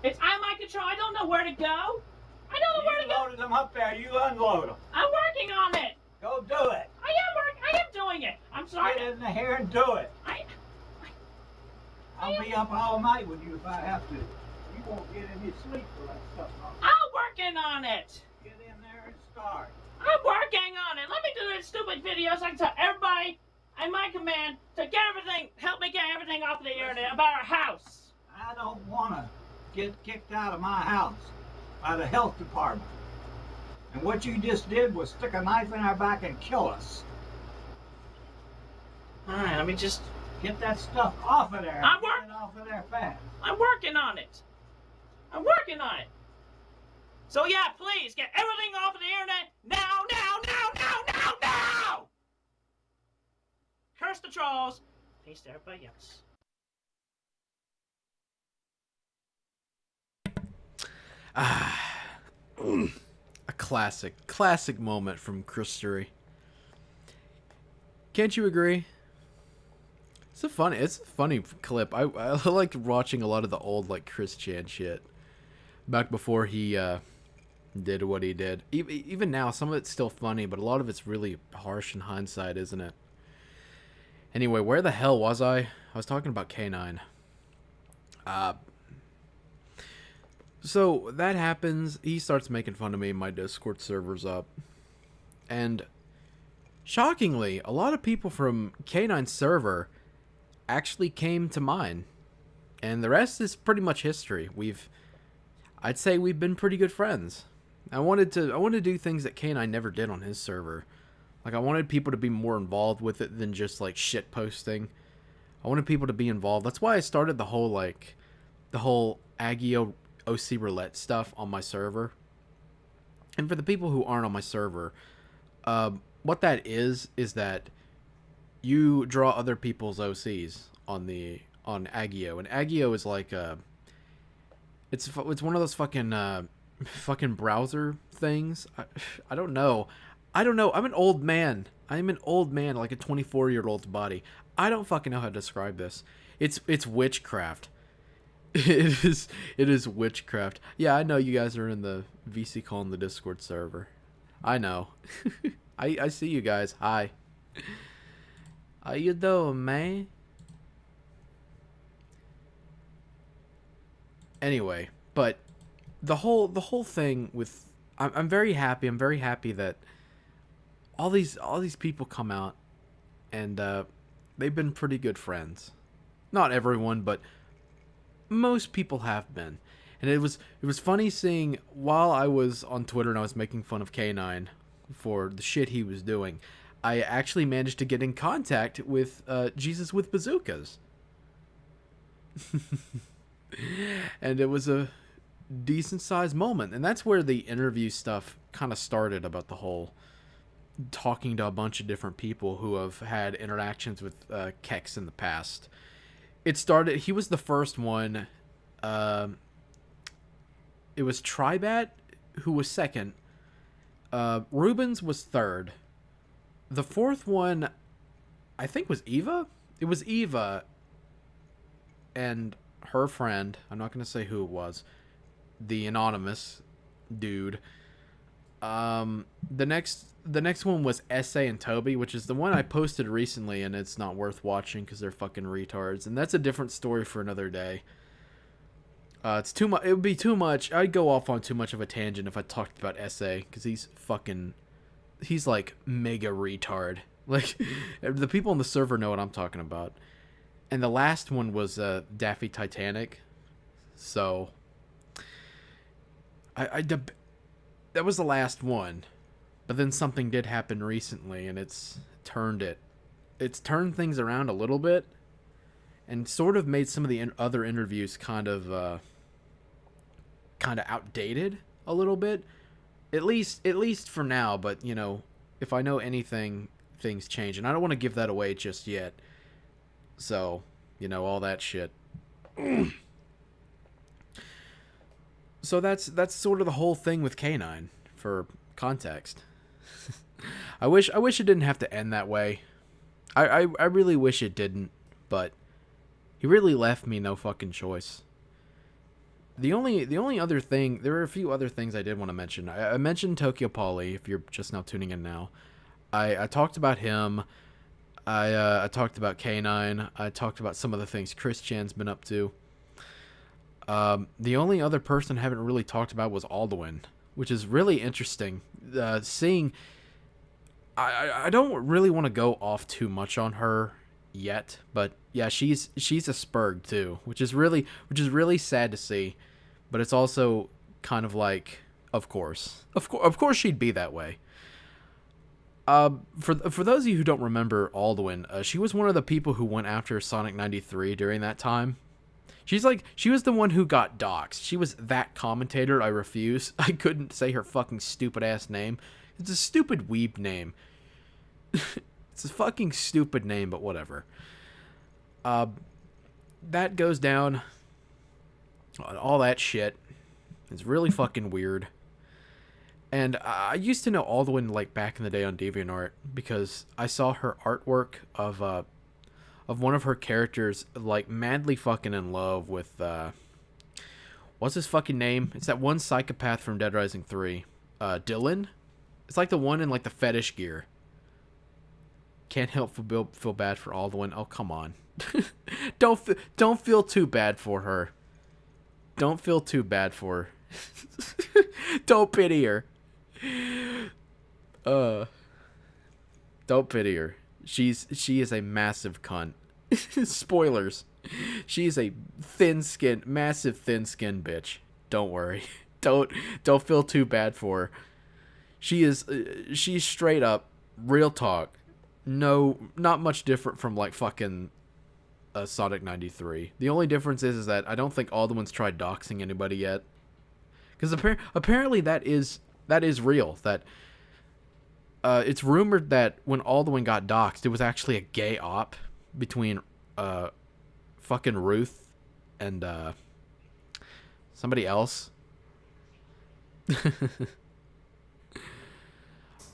It's out of my control. I don't know where to go. I don't know where to go. You loaded them up there. You unload them. I'm working on it. Go do it. I am doing it. I'm sorry. Get in here and do it. I'll be up all night with you if I have to. You won't get any sleep for that stuff. I'm working on it. Get in there and start. I'm working on it. Let me do this stupid video so I can tell everybody at my command to get everything, help me get everything off the internet about our house. I don't want to get kicked out of my house by the health department. And what you just did was stick a knife in our back and kill us. All right, let me just get that stuff off of there. Get it off of there fast. I'm working on it. I'm working on it. So yeah, please get everything off of the internet now. Curse the trolls. Peace to everybody else. A classic moment from Christery. Can't you agree? It's a funny clip. I like watching a lot of the old like Chris Chan shit back before he did what he did. Even now, some of it's still funny, but a lot of it's really harsh in hindsight, isn't it? Anyway, where the hell was I? I was talking about K9. So that happens. He starts making fun of me. My Discord server's up. And shockingly, a lot of people from K9 server actually came to mine. And the rest is pretty much history. I'd say we've been pretty good friends. I wanted to do things that K9 never did on his server. Like, I wanted people to be more involved with it than just, like, shit posting. I wanted people to be involved. That's why I started the whole Agio OC roulette stuff on my server. And for the people who aren't on my server, what that is that you draw other people's OCs on Agio. And Agio is like it's one of those fucking browser things. I don't know. I'm an old man. I'm an old man, like a 24-year-old's body. I don't fucking know how to describe this. It's witchcraft. It is witchcraft. Yeah, I know you guys are in the VC call in the Discord server. I know. I see you guys. Hi. How you doing, man? Anyway, but the whole thing with I'm very happy. I'm very happy that all these people come out and they've been pretty good friends. Not everyone, but most people have been. And it was funny seeing while I was on Twitter and I was making fun of K9 for the shit he was doing, I actually managed to get in contact with Jesus with Bazookas. And it was a decent sized moment. And that's where the interview stuff kind of started, about the whole talking to a bunch of different people who have had interactions with K9X in the past. It started, he was the first one. It was Tribat who was second. Rubens was third. The fourth one, I think, was Eva. It was Eva and her friend. I'm not going to say who it was. The anonymous dude. The next one was Essay and Toby, which is the one I posted recently, and it's not worth watching because they're fucking retards. And that's a different story for another day. It's too much. It would be too much. I'd go off on too much of a tangent if I talked about Essay, because he's like mega retard. Like, the people on the server know what I'm talking about. And the last one was Daffy Titanic. So that was the last one. But then something did happen recently, and it's turned things around a little bit, and sort of made some of the other interviews kind of kind of outdated a little bit. At least for now, but you know, if I know anything, things change, and I don't want to give that away just yet. So, you know, all that shit. So that's sort of the whole thing with K9 for context. I wish it didn't have to end that way. I really wish it didn't, but he really left me no fucking choice. The only other thing, there are a few other things I did want to mention. I mentioned Tokyo Poly, if you're just now tuning in now. I talked about him. I talked about K9. I talked about some of the things Chris Chan's been up to. The only other person I haven't really talked about was Alduin, which is really interesting. Seeing, I don't really want to go off too much on her yet, but yeah, she's a Spurg too, which is really sad to see, but it's also kind of like, of course she'd be that way. For those of you who don't remember Alduin, she was one of the people who went after Sonic 93 during that time. She was the one who got doxxed. She was that commentator. I refuse. I couldn't say her fucking stupid ass name. It's a stupid weeb name. It's a fucking stupid name, but whatever. That goes down. All that shit. It's really fucking weird. And I used to know Alduin like back in the day on DeviantArt because I saw her artwork of one of her characters like madly fucking in love with what's his fucking name? It's that one psychopath from Dead Rising 3. Dylan? It's like the one in like the fetish gear. Can't help feel bad for Alduin. Oh, come on. Don't feel too bad for her. Don't feel too bad for her. Don't pity her. Don't pity her. She is a massive cunt. Spoilers. She's a massive thin-skinned bitch. Don't worry. Don't feel too bad for her. She's straight up real talk. No, not much different from like fucking Sonic 93. The only difference is that I don't think Alduin's tried doxing anybody yet. Because apparently that is real. That it's rumored that when Alduin got doxed, it was actually a gay op between fucking Ruth and somebody else.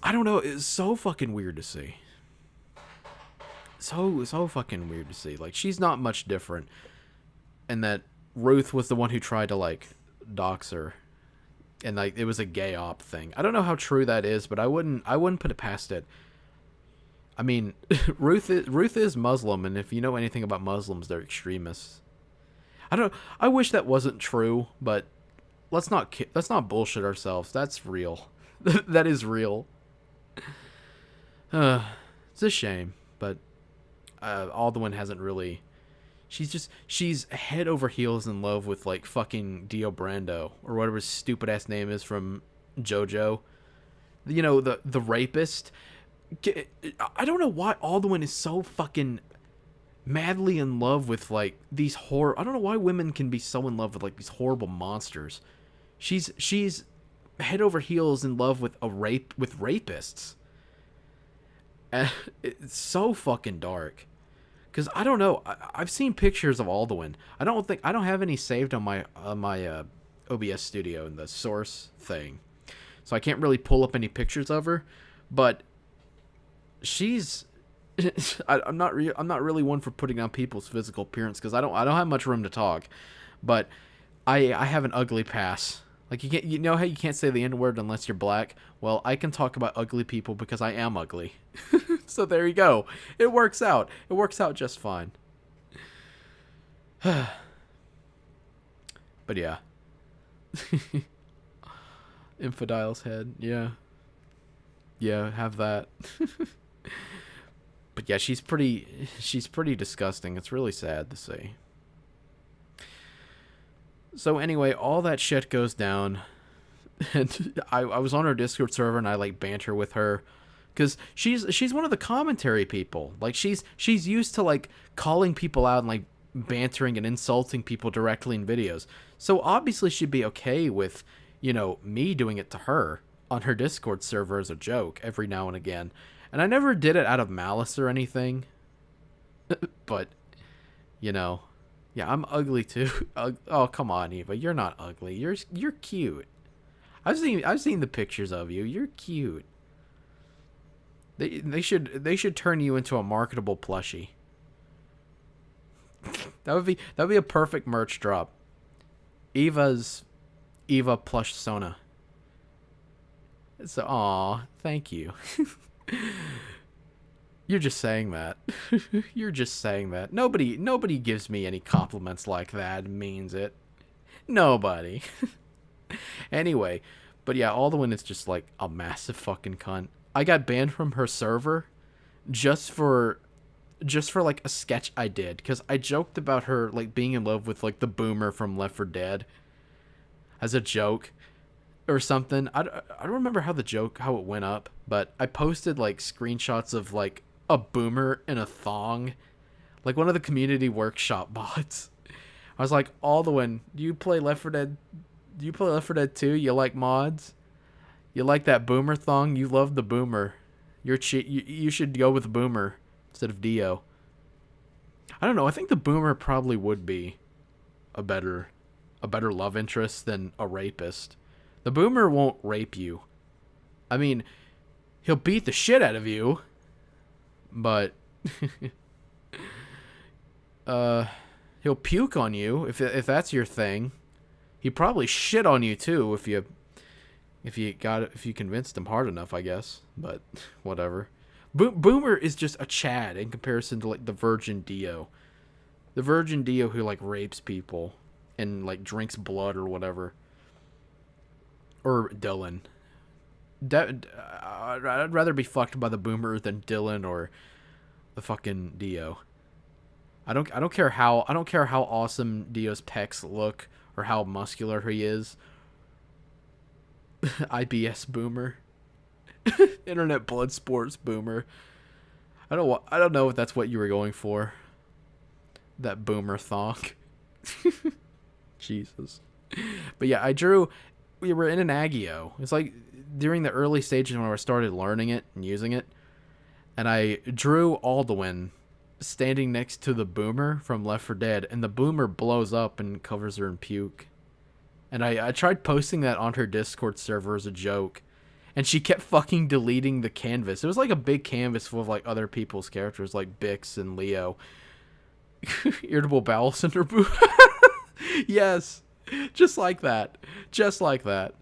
I don't know. It's so fucking weird to see. So fucking weird to see. Like, she's not much different. And that Ruth was the one who tried to, like, dox her. And, like, it was a gay op thing. I don't know how true that is, but I wouldn't put it past it. I mean, Ruth is Muslim, and if you know anything about Muslims, they're extremists. I wish that wasn't true, but let's not bullshit ourselves. That's real. That is real. It's a shame, but Alduin hasn't really. She's head over heels in love with like fucking Dio Brando or whatever his stupid ass name is from JoJo. You know, the rapist. I don't know why Alduin is so fucking madly in love with like these I don't know why women can be so in love with like these horrible monsters. She's head over heels in love with rapists. And it's so fucking dark. Cause I don't know. I've seen pictures of Alduin. I don't have any saved on my OBS studio in the source thing, so I can't really pull up any pictures of her. But she's I'm not really one for putting down people's physical appearance because I don't have much room to talk. But I have an ugly pass. Like you know how you can't say the N-word unless you're black? Well, I can talk about ugly people because I am ugly. So there you go. It works out. It works out just fine. But yeah. Infidel's head. Yeah. Yeah, have that. But yeah, she's pretty disgusting. It's really sad to see. So anyway, all that shit goes down, and I was on her Discord server and I like banter with her, because she's one of the commentary people. Like she's used to like calling people out and like bantering and insulting people directly in videos. So obviously she'd be okay with, you know, me doing it to her on her Discord server as a joke every now and again. And I never did it out of malice or anything. But, you know, yeah, I'm ugly too. Oh, come on, Eva. You're not ugly. You're cute. I've seen the pictures of you. You're cute. They should turn you into a marketable plushie. That would be a perfect merch drop. Eva plush Sona. So, aw, thank you. You're just saying that. You're just saying that. Nobody gives me any compliments like that and means it. Nobody. Anyway, but yeah, Alduin is just like a massive fucking cunt. I got banned from her server just for like a sketch I did, because I joked about her like being in love with like the boomer from Left 4 Dead as a joke or something. I don't remember how it went up, but I posted like screenshots of like a boomer in a thong, like one of the community workshop bots. I was like, Alduin, do you play Left 4 Dead? Do you play Left 4 Dead 2? You like mods? You like that boomer thong? You love the boomer. You should go with boomer instead of Dio. I don't know. I think the boomer probably would be a better love interest than a rapist. The boomer won't rape you. I mean, he'll beat the shit out of you, but he'll puke on you if that's your thing. He probably shit on you too if you convinced him hard enough, I guess. But whatever. Boomer is just a Chad in comparison to like the Virgin Dio. The Virgin Dio who like rapes people and like drinks blood or whatever. Or Dylan. I'd rather be fucked by the Boomer than Dylan or the fucking Dio. I don't care how awesome Dio's pecs look or how muscular he is. IBS Boomer. Internet blood sports Boomer. I don't know if that's what you were going for. That Boomer thong. Jesus. But yeah, we were in an Agio. It's like during the early stages when I started learning it and using it. And I drew Alduin standing next to the Boomer from Left 4 Dead, and the Boomer blows up and covers her in puke. And I tried posting that on her Discord server as a joke, and she kept fucking deleting the canvas. It was like a big canvas full of like other people's characters like Bix and Leo. Irritable bowel syndrome. Yes, just like that. Just like that.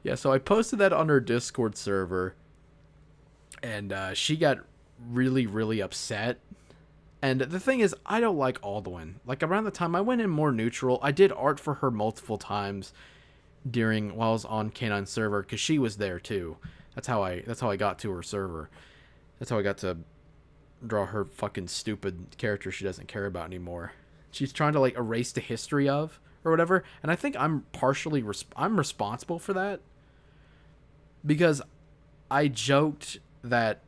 Yeah, so I posted that on her Discord server, and she got really, really upset. And the thing is, I don't like Alduin. Like, around the time I went in more neutral, I did art for her multiple times while I was on K9 server, because she was there too. That's how I got to her server. That's how I got to draw her fucking stupid character she doesn't care about anymore. She's trying to like erase the history of or whatever, and I think I'm partially I'm responsible for that, because I joked that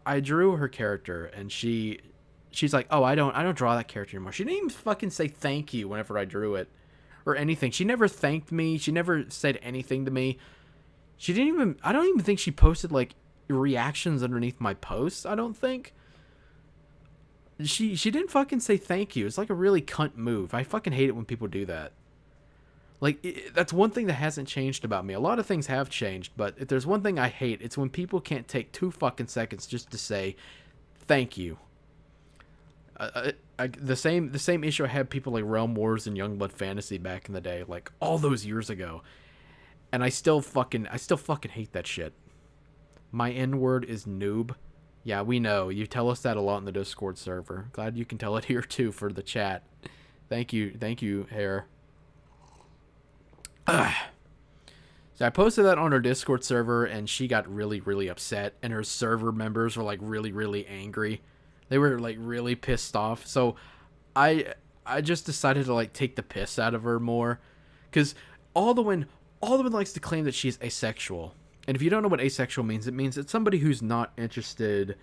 I drew her character, and she's like, "Oh, I don't draw that character anymore." She didn't even fucking say thank you whenever I drew it or anything. She never thanked me. She never said anything to me. I don't even think she posted like reactions underneath my posts. I don't think. She didn't fucking say thank you. It's like a really cunt move. I fucking hate it when people do that. Like, that's one thing that hasn't changed about me. A lot of things have changed, but if there's one thing I hate, it's when people can't take 2 fucking seconds just to say thank you. The same issue I had people like Realm Wars and Youngblood Fantasy back in the day, like all those years ago. And I still fucking hate that shit. My N-word is noob. Yeah, we know. You tell us that a lot in the Discord server. Glad you can tell it here too for the chat. Thank you, Hair. So I posted that on her Discord server, and she got really, really upset, and her server members were like really, really angry. They were like really pissed off. So I just decided to like take the piss out of her more, because Alduin likes to claim that she's asexual. And if you don't know what asexual means, it means it's somebody who's not interested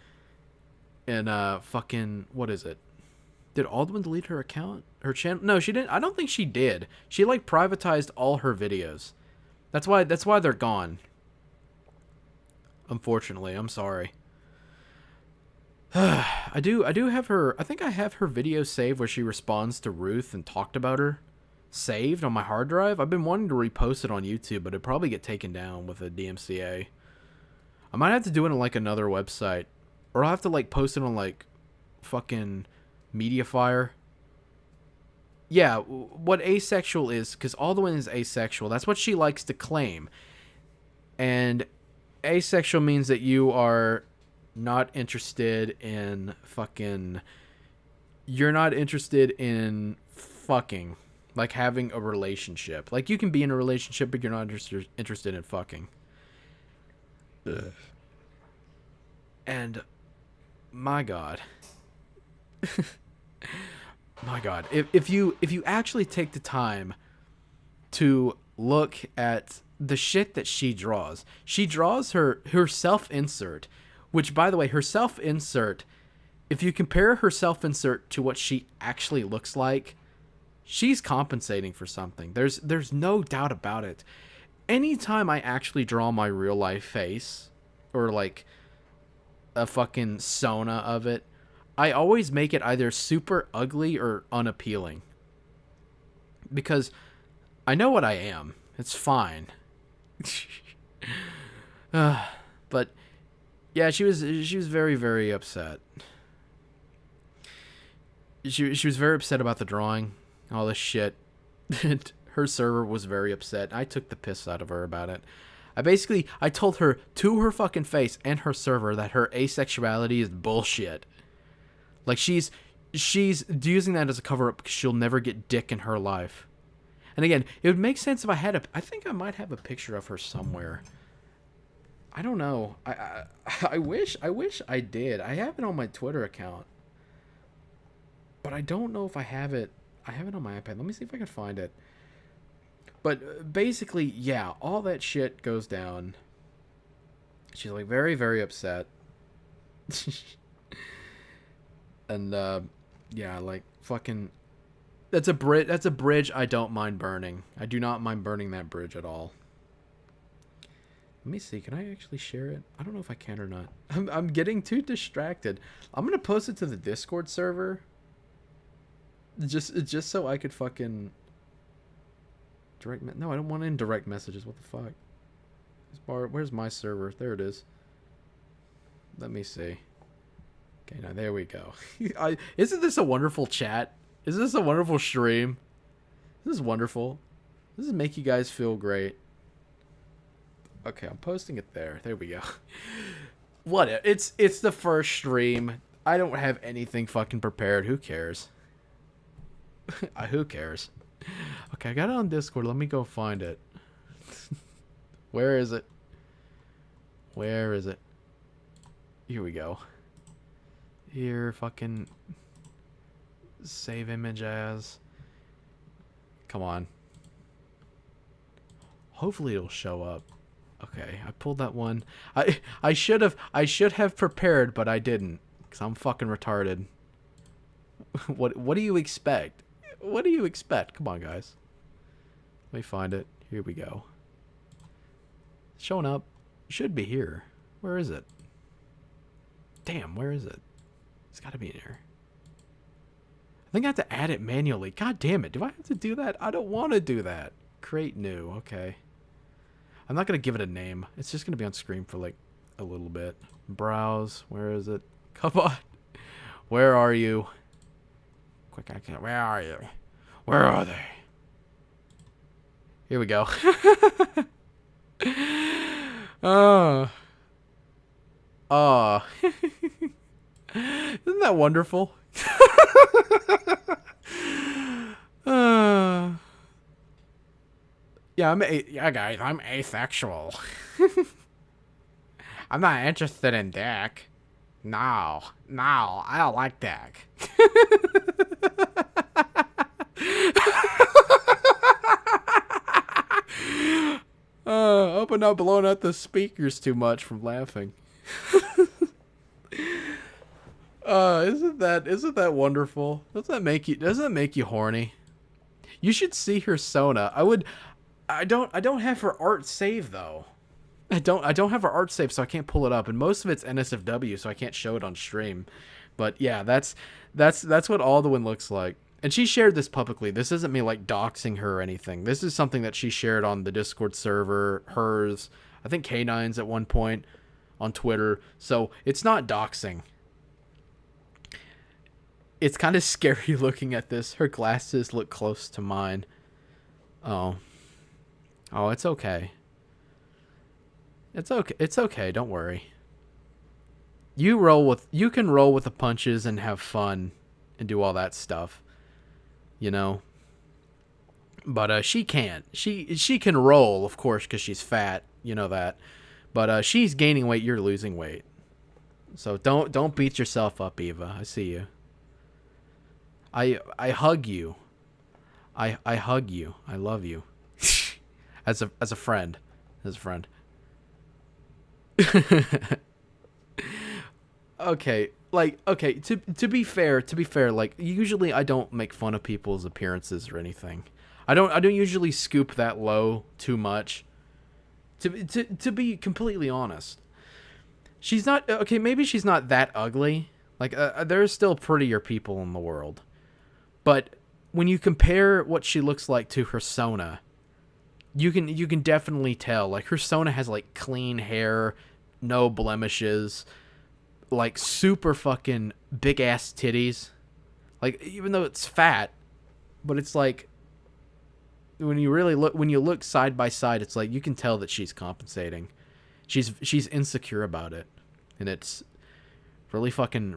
in fucking, what is it? Did Alduin delete her account? Her channel? No, she didn't. I don't think she did. She like privatized all her videos. That's why they're gone. Unfortunately, I'm sorry. I do have her. I think I have her video saved where she responds to Ruth and talked about her saved on my hard drive. I've been wanting to repost it on YouTube, but it'd probably get taken down with a DMCA. I might have to do it on like another website, or I'll have to like post it on like fucking Mediafire. Yeah, what asexual is, because Alduin is asexual. That's what she likes to claim. And asexual means that you are not interested in fucking... You're not interested in fucking. Like having a relationship. Like you can be in a relationship, but you're not interested in fucking. Ugh. And... My God. My God, if you actually take the time to look at the shit that she draws her self-insert, which, by the way, her self-insert, if you compare her self-insert to what she actually looks like, she's compensating for something. There's no doubt about it. Anytime I actually draw my real life face, or like a fucking Sona of it, I always make it either super ugly or unappealing. Because I know what I am. It's fine. But yeah, she was very, very upset. She was very upset about the drawing, all this shit. Her server was very upset. I took the piss out of her about it. I told her to her fucking face and her server that her asexuality is bullshit. Like, she's using that as a cover-up because she'll never get dick in her life. And again, it would make sense if I had I think I might have a picture of her somewhere. I don't know. I wish I did. I have it on my Twitter account. But I don't know if I have it. I have it on my iPad. Let me see if I can find it. But basically, yeah, all that shit goes down. She's like very, very upset. And yeah, like fucking that's a bridge I don't mind burning. I do not mind burning that bridge at all. Let me see, can I actually share it? I don't know if I can or not. I'm getting too distracted. I'm going to post it to the Discord server. Just so I could fucking no, I don't want indirect messages. What the fuck? Where's my server? There it is. Let me see. Okay, now there we go. Isn't this a wonderful chat? Isn't this a wonderful stream? This is wonderful. This is make you guys feel great. Okay, I'm posting it there. There we go. What? It's the first stream. I don't have anything fucking prepared. Who cares? Who cares? Okay, I got it on Discord. Let me go find it. Where is it? Where is it? Here we go. Here, fucking save image as. Come on. Hopefully it'll show up. Okay, I pulled that one. I should have prepared, but I didn't, cause I'm fucking retarded. What do you expect? What do you expect? Come on, guys. Let me find it. Here we go. It's showing up. It should be here. Where is it? Damn, where is it? It's got to be in here. I think I have to add it manually. God damn it. Do I have to do that? I don't want to do that. Create new. Okay. I'm not going to give it a name. It's just going to be on screen for like a little bit. Browse. Where is it? Come on. Where are you? Quick, I can't. Where are you? Where are they? Here we go. Oh. Oh. Isn't that wonderful? Yeah, guys, I'm asexual. I'm not interested in dick. No, I don't like dick. Hope I'm not blowing out the speakers too much from laughing. Isn't that wonderful? Doesn't that make you horny? You should see her Sona. I don't have her art save though. I don't have her art save, so I can't pull it up, and most of it's NSFW, so I can't show it on stream. But yeah, that's what Alduin looks like. And she shared this publicly. This isn't me like doxing her or anything. This is something that she shared on the Discord server, hers, I think K9's at one point on Twitter. So it's not doxing. It's kind of scary looking at this. Her glasses look close to mine. Oh. Oh, it's okay. It's okay. It's okay. Don't worry. You can roll with the punches and have fun and do all that stuff. You know? But she can't. She can roll, of course, cuz she's fat, you know that. But she's gaining weight, you're losing weight. So don't beat yourself up, Eva. I see you. I hug you. I hug you. I love you. as a friend. As a friend. Okay, to be fair, like usually I don't make fun of people's appearances or anything. I don't usually scoop that low too much. To be completely honest. She's not okay, maybe she's not that ugly. Like there's still prettier people in the world. But when you compare what she looks like to her Sona, you can definitely tell. Like her Sona has like clean hair, no blemishes, like super fucking big ass titties. Like even though it's fat, but it's like when you look side by side, it's like you can tell that she's compensating. She's insecure about it, and it's really fucking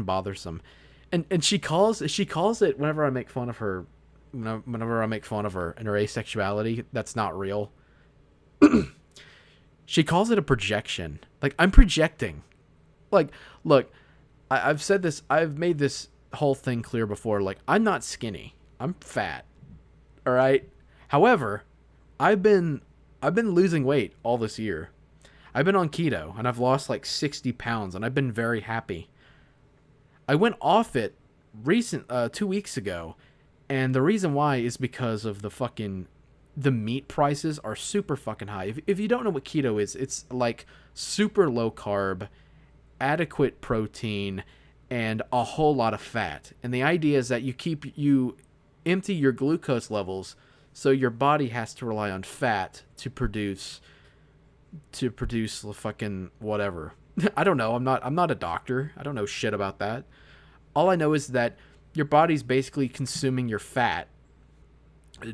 bothersome. And she calls it whenever I make fun of her, whenever I make fun of her and her asexuality, that's not real. She calls it a projection. Like I'm projecting. Like look, I've said this. I've made this whole thing clear before. Like I'm not skinny. I'm fat. All right. However, I've been losing weight all this year. I've been on keto and I've lost like 60 pounds and I've been very happy. I went off it 2 weeks ago, and the reason why is because of the meat prices are super fucking high. If you don't know what keto is, it's like super low carb, adequate protein, and a whole lot of fat. And the idea is that you empty your glucose levels, so your body has to rely on fat to produce the fucking whatever. I don't know. I'm not a doctor. I don't know shit about that. All I know is that your body's basically consuming your fat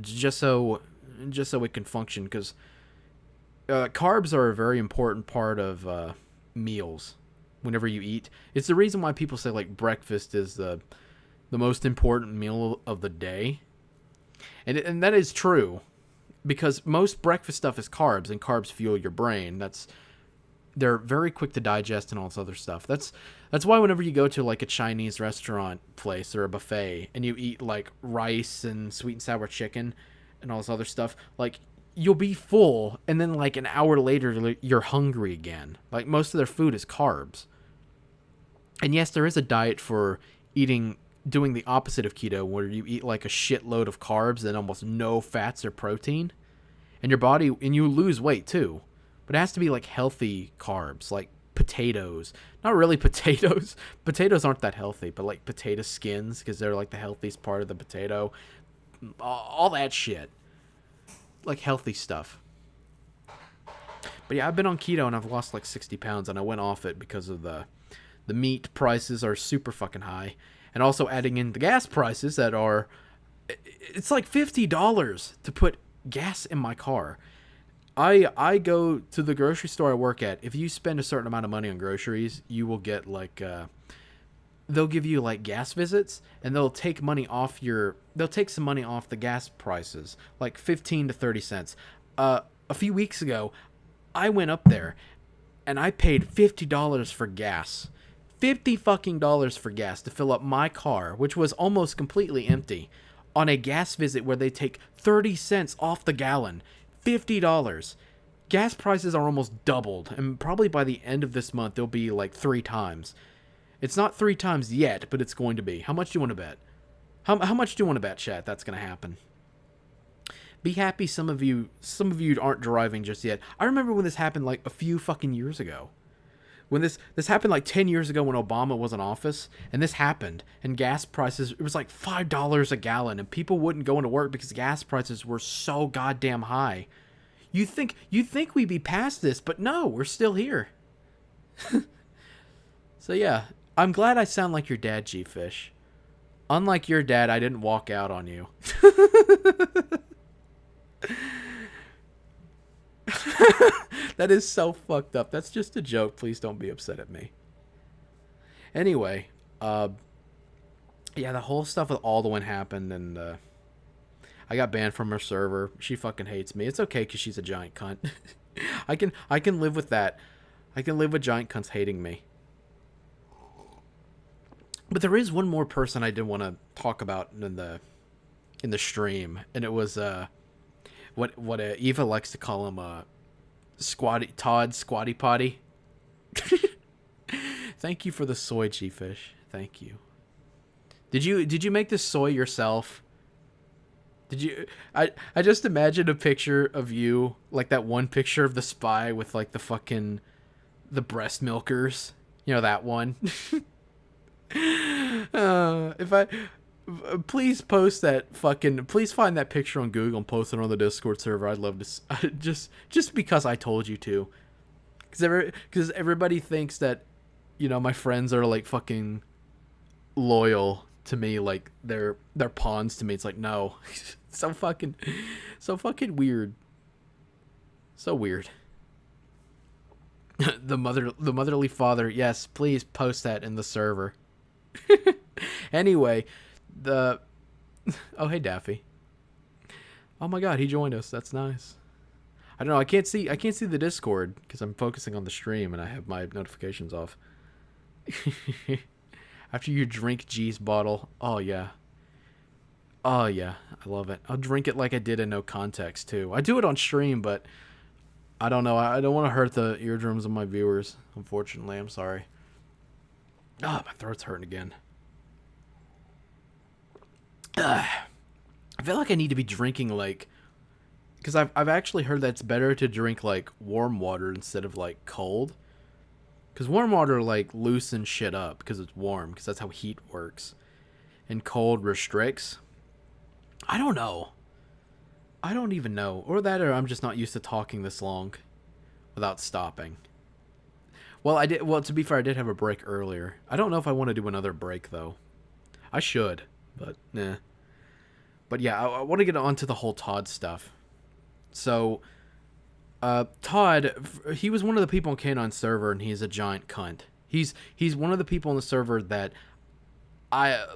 just so it can function, because carbs are a very important part of meals whenever you eat. It's the reason why people say like breakfast is the most important meal of the day. And that is true, because most breakfast stuff is carbs, and carbs fuel your brain. They're very quick to digest and all this other stuff. That's why whenever you go to like a Chinese restaurant place or a buffet and you eat like rice and sweet and sour chicken and all this other stuff, like you'll be full, and then like an hour later you're hungry again. Like most of their food is carbs. And yes, there is a diet for doing the opposite of keto, where you eat like a shitload of carbs and almost no fats or protein, and you lose weight too. But it has to be like healthy carbs, like potatoes. Not really potatoes. Potatoes aren't that healthy, but like potato skins, because they're like the healthiest part of the potato. All that shit. Like healthy stuff. But yeah, I've been on keto and I've lost like 60 pounds, and I went off it because of the meat prices are super fucking high. And also adding in the gas prices it's like $50 to put gas in my car. I go to the grocery store I work at. If you spend a certain amount of money on groceries, you will get like they'll give you like gas visits, and they'll take some money off the gas prices, like 15 to 30 cents. A few weeks ago, I went up there and I paid $50 for gas. $50 fucking dollars for gas to fill up my car, which was almost completely empty, on a gas visit where they take 30 cents off the gallon. $50. Gas prices are almost doubled, and probably by the end of this month they'll be like 3 times. It's not 3 times yet, but it's going to be. How much do you want to bet? How much do you want to bet, chat, that's going to happen? Be happy some of you aren't driving just yet. I remember when this happened like a few fucking years ago. When this happened like 10 years ago when Obama was in office, and this happened, and gas prices, it was like $5 a gallon, and people wouldn't go into work because gas prices were so goddamn high. You'd think we'd be past this, but no, we're still here. So yeah, I'm glad I sound like your dad, G-Fish. Unlike your dad, I didn't walk out on you. That is so fucked up. That's just a joke. Please don't be upset at me. Anyway, yeah, the whole stuff with Alduin happened, and I got banned from her server. She fucking hates me. It's okay because she's a giant cunt. I can live with that. I can live with giant cunts hating me. But there is one more person I did want to talk about in the stream, and it was what Eva likes to call him, Todd Squatty Potty. Thank you for the soy, G-Fish. Thank you. Did you make this soy yourself? Did you? I just imagined a picture of you, like that one picture of the spy with like the breast milkers. You know that one. Please post that please find that picture on Google and post it on the Discord server. I'd love to just because I told you to, because everybody thinks that, you know, my friends are like fucking loyal to me, like they're pawns to me. It's like, no. so fucking weird. So weird. the motherly father, yes, please post that in the server. Anyway, oh hey Daffy. Oh my god, he joined us. That's nice. I don't know, I can't see the Discord because I'm focusing on the stream and I have my notifications off. After you drink G's bottle. Oh yeah. Oh yeah, I love it. I'll drink it like I did in No Context too. I do it on stream, but I don't know. I don't want to hurt the eardrums of my viewers, unfortunately. I'm sorry. Ah, my throat's hurting again. I feel like I need to be drinking like, because I've actually heard that it's better to drink like warm water instead of like cold, because warm water like loosens shit up because it's warm, because that's how heat works, and cold restricts. I don't know. I don't even know, or I'm just not used to talking this long without stopping. Well, to be fair, I did have a break earlier. I don't know if I want to do another break, though. I should, but nah. But yeah, I want to get on to the whole Todd stuff. So, Todd, he was one of the people on K9 server, and he's a giant cunt. He's one of the people on the server that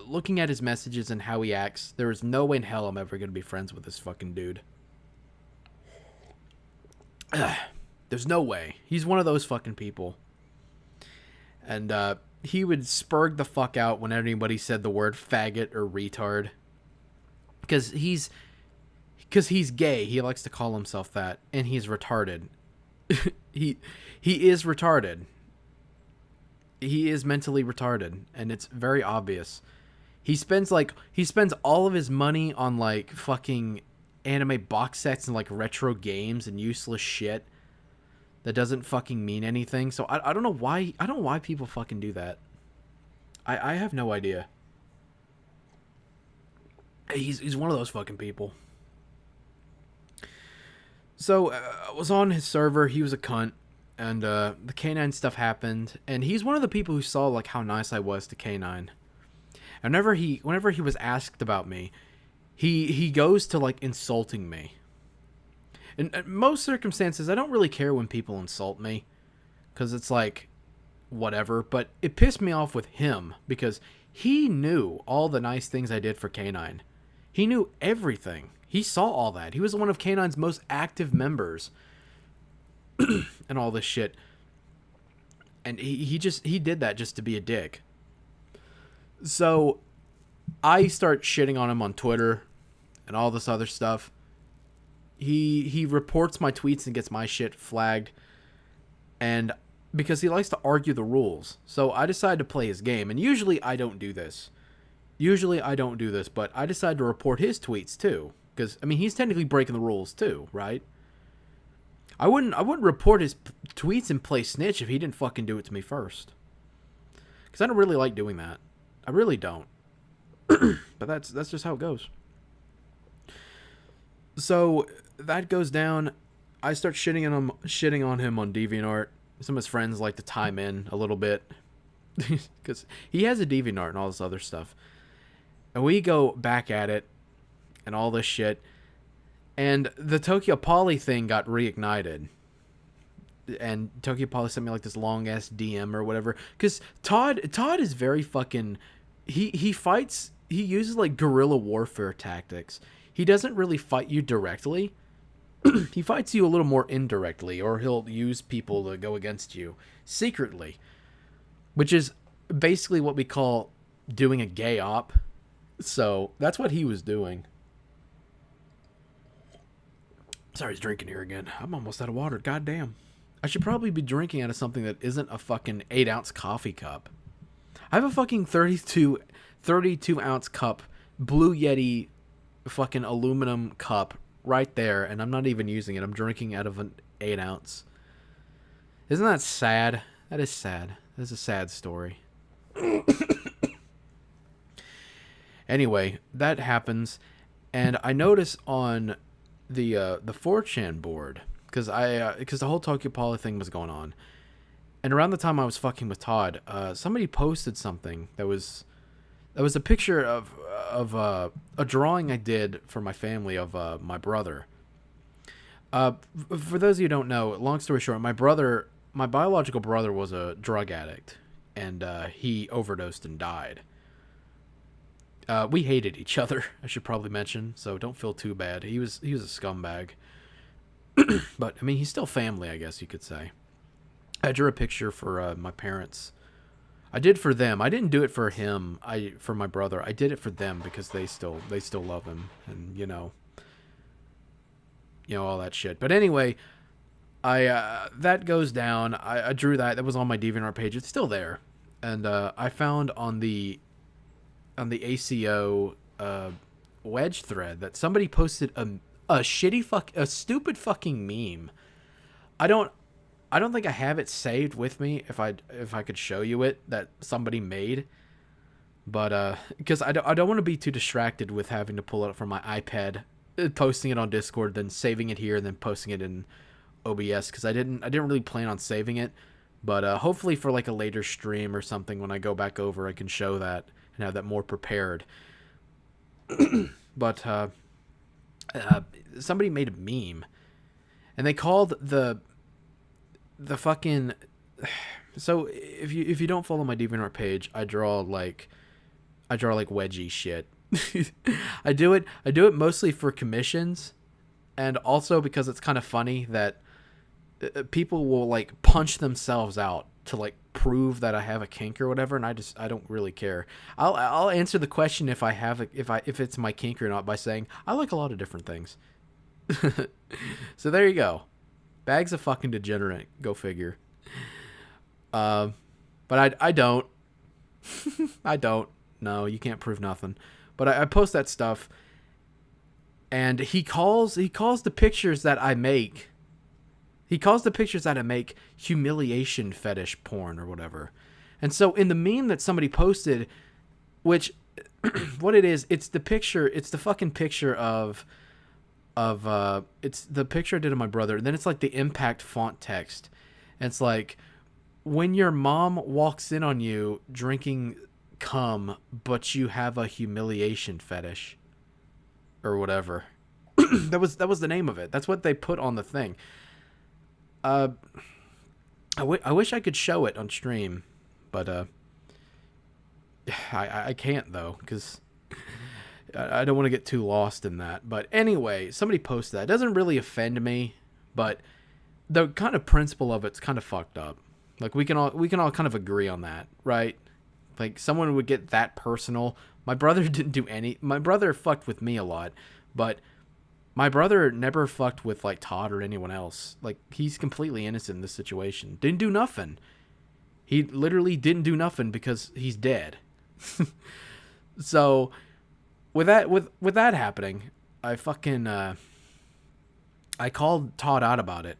looking at his messages and how he acts, there is no way in hell I'm ever going to be friends with this fucking dude. There's no way. He's one of those fucking people. And he would spurg the fuck out when anybody said the word faggot or retard. Because he's gay. He likes to call himself that. And he's retarded. He is retarded. He is mentally retarded. And it's very obvious. He spends all of his money on like fucking anime box sets and like retro games and useless shit that doesn't fucking mean anything. So I don't know why. I don't know why people fucking do that. I have no idea. He's one of those fucking people. So I was on his server. He was a cunt, and the K9 stuff happened. And he's one of the people who saw like how nice I was to K9. And whenever he was asked about me, he goes to like insulting me. In most circumstances, I don't really care when people insult me, because it's like, whatever. But it pissed me off with him, because he knew all the nice things I did for K9. He knew everything. He saw all that. He was one of K9's most active members, and all this shit. And he did that just to be a dick. So I start shitting on him on Twitter and all this other stuff. He reports my tweets and gets my shit flagged. And because he likes to argue the rules. So I decided to play his game, and usually I don't do this. But I decided to report his tweets too, because I mean he's technically breaking the rules too, right? I wouldn't report his tweets and play snitch if he didn't fucking do it to me first, because I don't really like doing that. I really don't. But that's just how it goes. So that goes down. I start shitting on him on DeviantArt. Some of his friends like to time in a little bit because he has a DeviantArt and all this other stuff. And we go back at it and all this shit. And the Tokyo Poly thing got reignited. And Tokyo Poly sent me like this long ass DM or whatever. Because Todd is very fucking. He fights. He uses like guerrilla warfare tactics. He doesn't really fight you directly. He fights you a little more indirectly, or he'll use people to go against you secretly, which is basically what we call doing a gay op. So that's what he was doing. Sorry, he's drinking here again. I'm almost out of water. God damn. I should probably be drinking out of something that isn't a fucking 8-ounce coffee cup. I have a fucking 32-ounce cup, Blue Yeti fucking aluminum cup right there, and I'm not even using it. I'm drinking out of an 8-ounce. Isn't that sad? That is sad. That's a sad story. Anyway, that happens, and I notice on the 4chan board, because the whole Tokyo Poly thing was going on, and around the time I was fucking with Todd, somebody posted something that was a picture of a drawing I did for my family of my brother. For those of you who don't know, long story short, my biological brother was a drug addict, and he overdosed and died. We hated each other, I should probably mention, so don't feel too bad. He was a scumbag. But, I mean, he's still family, I guess you could say. I drew a picture for my parents. I did for them. I didn't do it for him. For my brother. I did it for them because they still love him, and you know all that shit. But anyway, that goes down. I drew that. That was on my DeviantArt page. It's still there, and I found on the ACO wedge thread that somebody posted a stupid fucking meme. I don't think I have it saved with me. If I could show you it, that somebody made, but because I don't want to be too distracted with having to pull it up from my iPad, posting it on Discord, then saving it here, and then posting it in OBS, because I didn't really plan on saving it, but hopefully for like a later stream or something, when I go back over, I can show that and have that more prepared. But somebody made a meme, and they called the fucking. So if you don't follow my DeviantArt page, I draw like wedgie shit. I do it mostly for commissions, and also because it's kind of funny that people will like punch themselves out to like prove that I have a kink or whatever, and I don't really care. I'll answer the question if it's my kink or not by saying I like a lot of different things. So there you go. Bag's a fucking degenerate. Go figure. But I don't. I don't. No, you can't prove nothing. But I post that stuff, and he calls the pictures that I make. He calls the pictures that I make humiliation fetish porn or whatever. And so in the meme that somebody posted, which what it is, it's the fucking picture of it's the picture I did of my brother, and then it's like the impact font text. And it's like, when your mom walks in on you drinking cum, but you have a humiliation fetish or whatever. that was the name of it. That's what they put on the thing. I wish I could show it on stream, but I can't though, because I don't want to get too lost in that. But anyway, somebody posted that. It doesn't really offend me, but the kind of principle of it's kind of fucked up. Like we can all kind of agree on that, right? Like someone would get that personal. My brother didn't do any. My brother fucked with me a lot, but My brother never fucked with like Todd or anyone else. Like, he's completely innocent in this situation. Didn't do nothing. He literally didn't do nothing because he's dead. So with that happening, I fucking I called Todd out about it,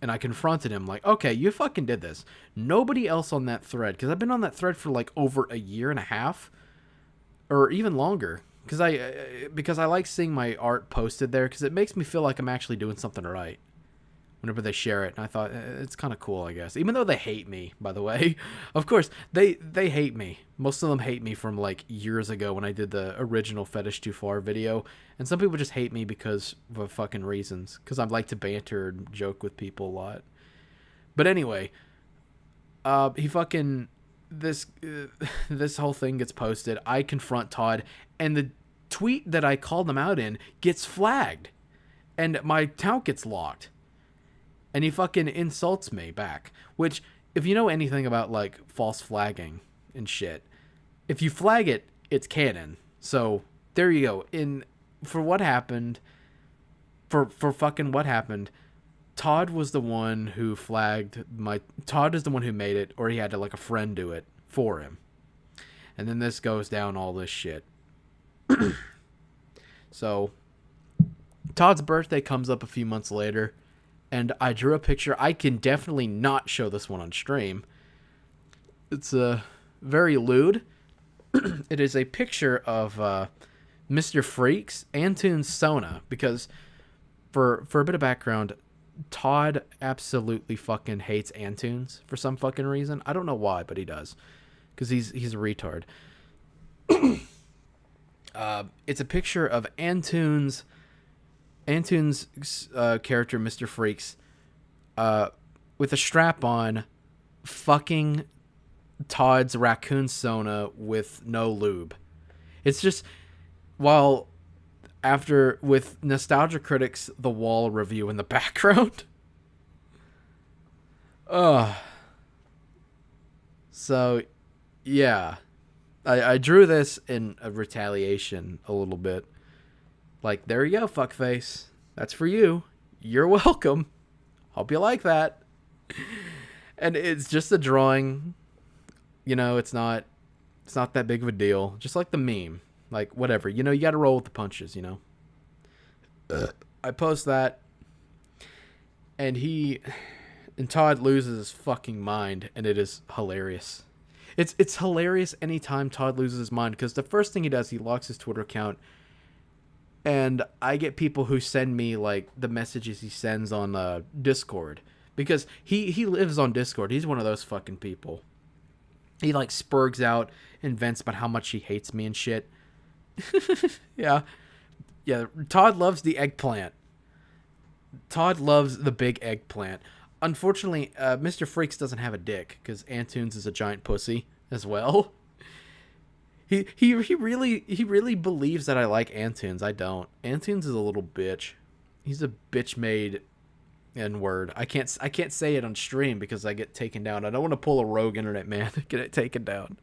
and I confronted him like, okay, you fucking did this. Nobody else on that thread, because I've been on that thread for like over a year and a half, or even longer, because I like seeing my art posted there, because it makes me feel like I'm actually doing something right whenever they share it. And I thought, it's kind of cool, I guess. Even though they hate me, by the way. Of course, they hate me. Most of them hate me from like years ago when I did the original Fetish Too Far video. And some people just hate me because of fucking reasons. Because I like to banter and joke with people a lot. But anyway, he fucking... This whole thing gets posted. I confront Todd, and the tweet that I called him out in gets flagged. And my account gets locked. And he fucking insults me back. Which, if you know anything about, like, false flagging and shit, if you flag it, it's canon. So, there you go. For what happened, for fucking what happened, Todd was the one who flagged Todd is the one who made it, or he had to, like, a friend do it for him. And then this goes down all this shit. So, Todd's birthday comes up a few months later, and I drew a picture. I can definitely not show this one on stream. It's very lewd. It is a picture of Mr. Freaks, Antunes Sona, because for a bit of background, Todd absolutely fucking hates Antunes for some fucking reason. I don't know why, but he does, because he's a retard. It's a picture of Antunes' character, Mr. Freaks, with a strap on, fucking Todd's raccoon Sona with no lube. It's just, with Nostalgia Critics The Wall review in the background. So, yeah. I drew this in a retaliation a little bit. Like, there you go, fuckface. That's for you. You're welcome. Hope you like that. And it's just a drawing. You know, it's not that big of a deal. Just like the meme. Like, whatever. You know, you gotta roll with the punches, you know? I post that. And Todd loses his fucking mind. And it is hilarious. It's hilarious anytime Todd loses his mind. Because the first thing he does, he locks his Twitter account. And I get people who send me, like, the messages he sends on Discord. Because he lives on Discord. He's one of those fucking people. He, like, spurgs out and vents about how much he hates me and shit. Yeah. Todd loves the eggplant. Todd loves the big eggplant. Unfortunately, Mr. Freaks doesn't have a dick, because Antunes is a giant pussy as well. He really believes that I like Antunes. I don't. Antunes is a little bitch. He's a bitch made N-word. I can't say it on stream because I get taken down. I don't want to pull a rogue internet man to get it taken down.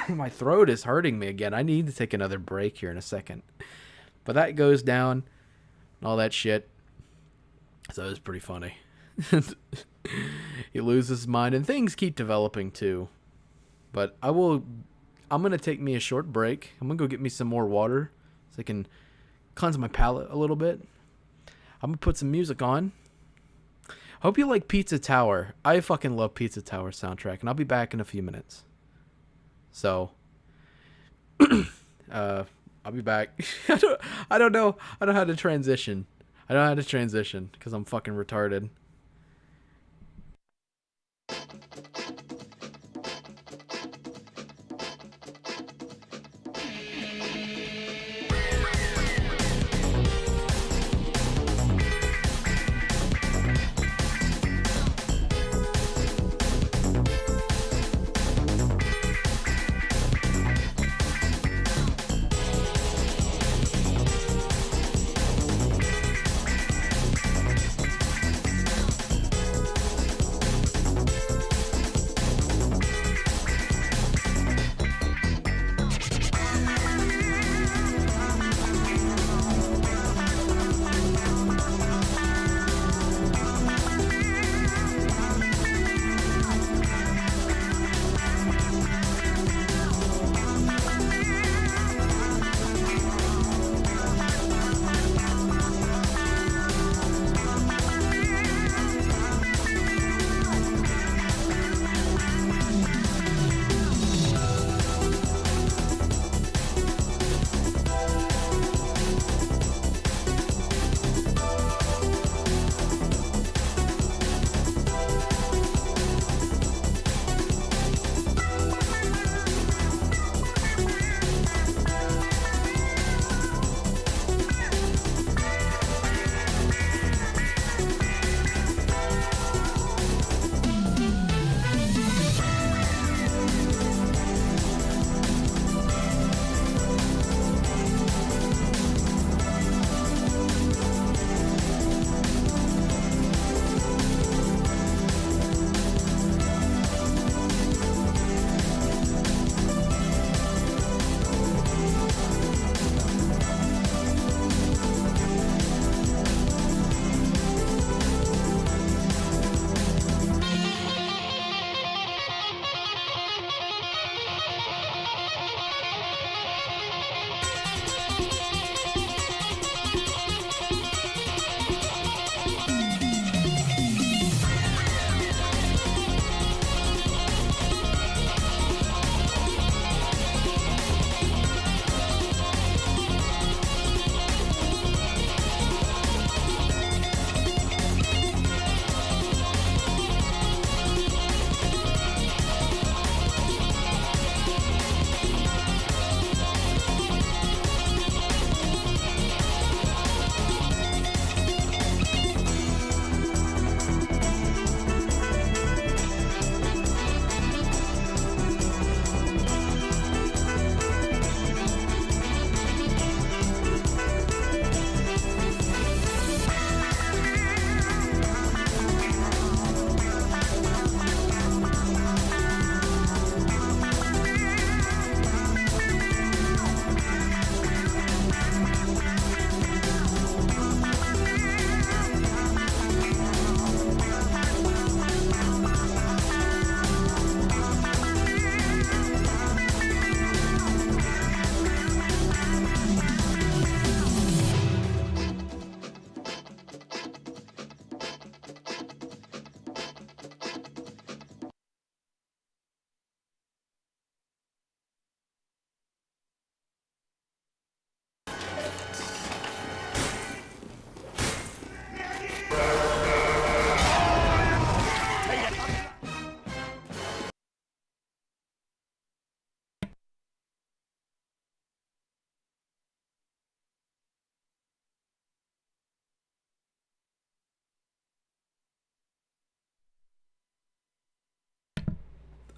My throat is hurting me again. I need to take another break here in a second. But that goes down and all that shit. So it's pretty funny. He loses his mind, and things keep developing too. But I'm going to take me a short break. I'm going to go get me some more water so I can cleanse my palate a little bit. I'm going to put some music on. Hope you like Pizza Tower. I fucking love Pizza Tower soundtrack, and I'll be back in a few minutes. So, I'll be back. I don't know how to transition. I don't know how to transition because I'm fucking retarded.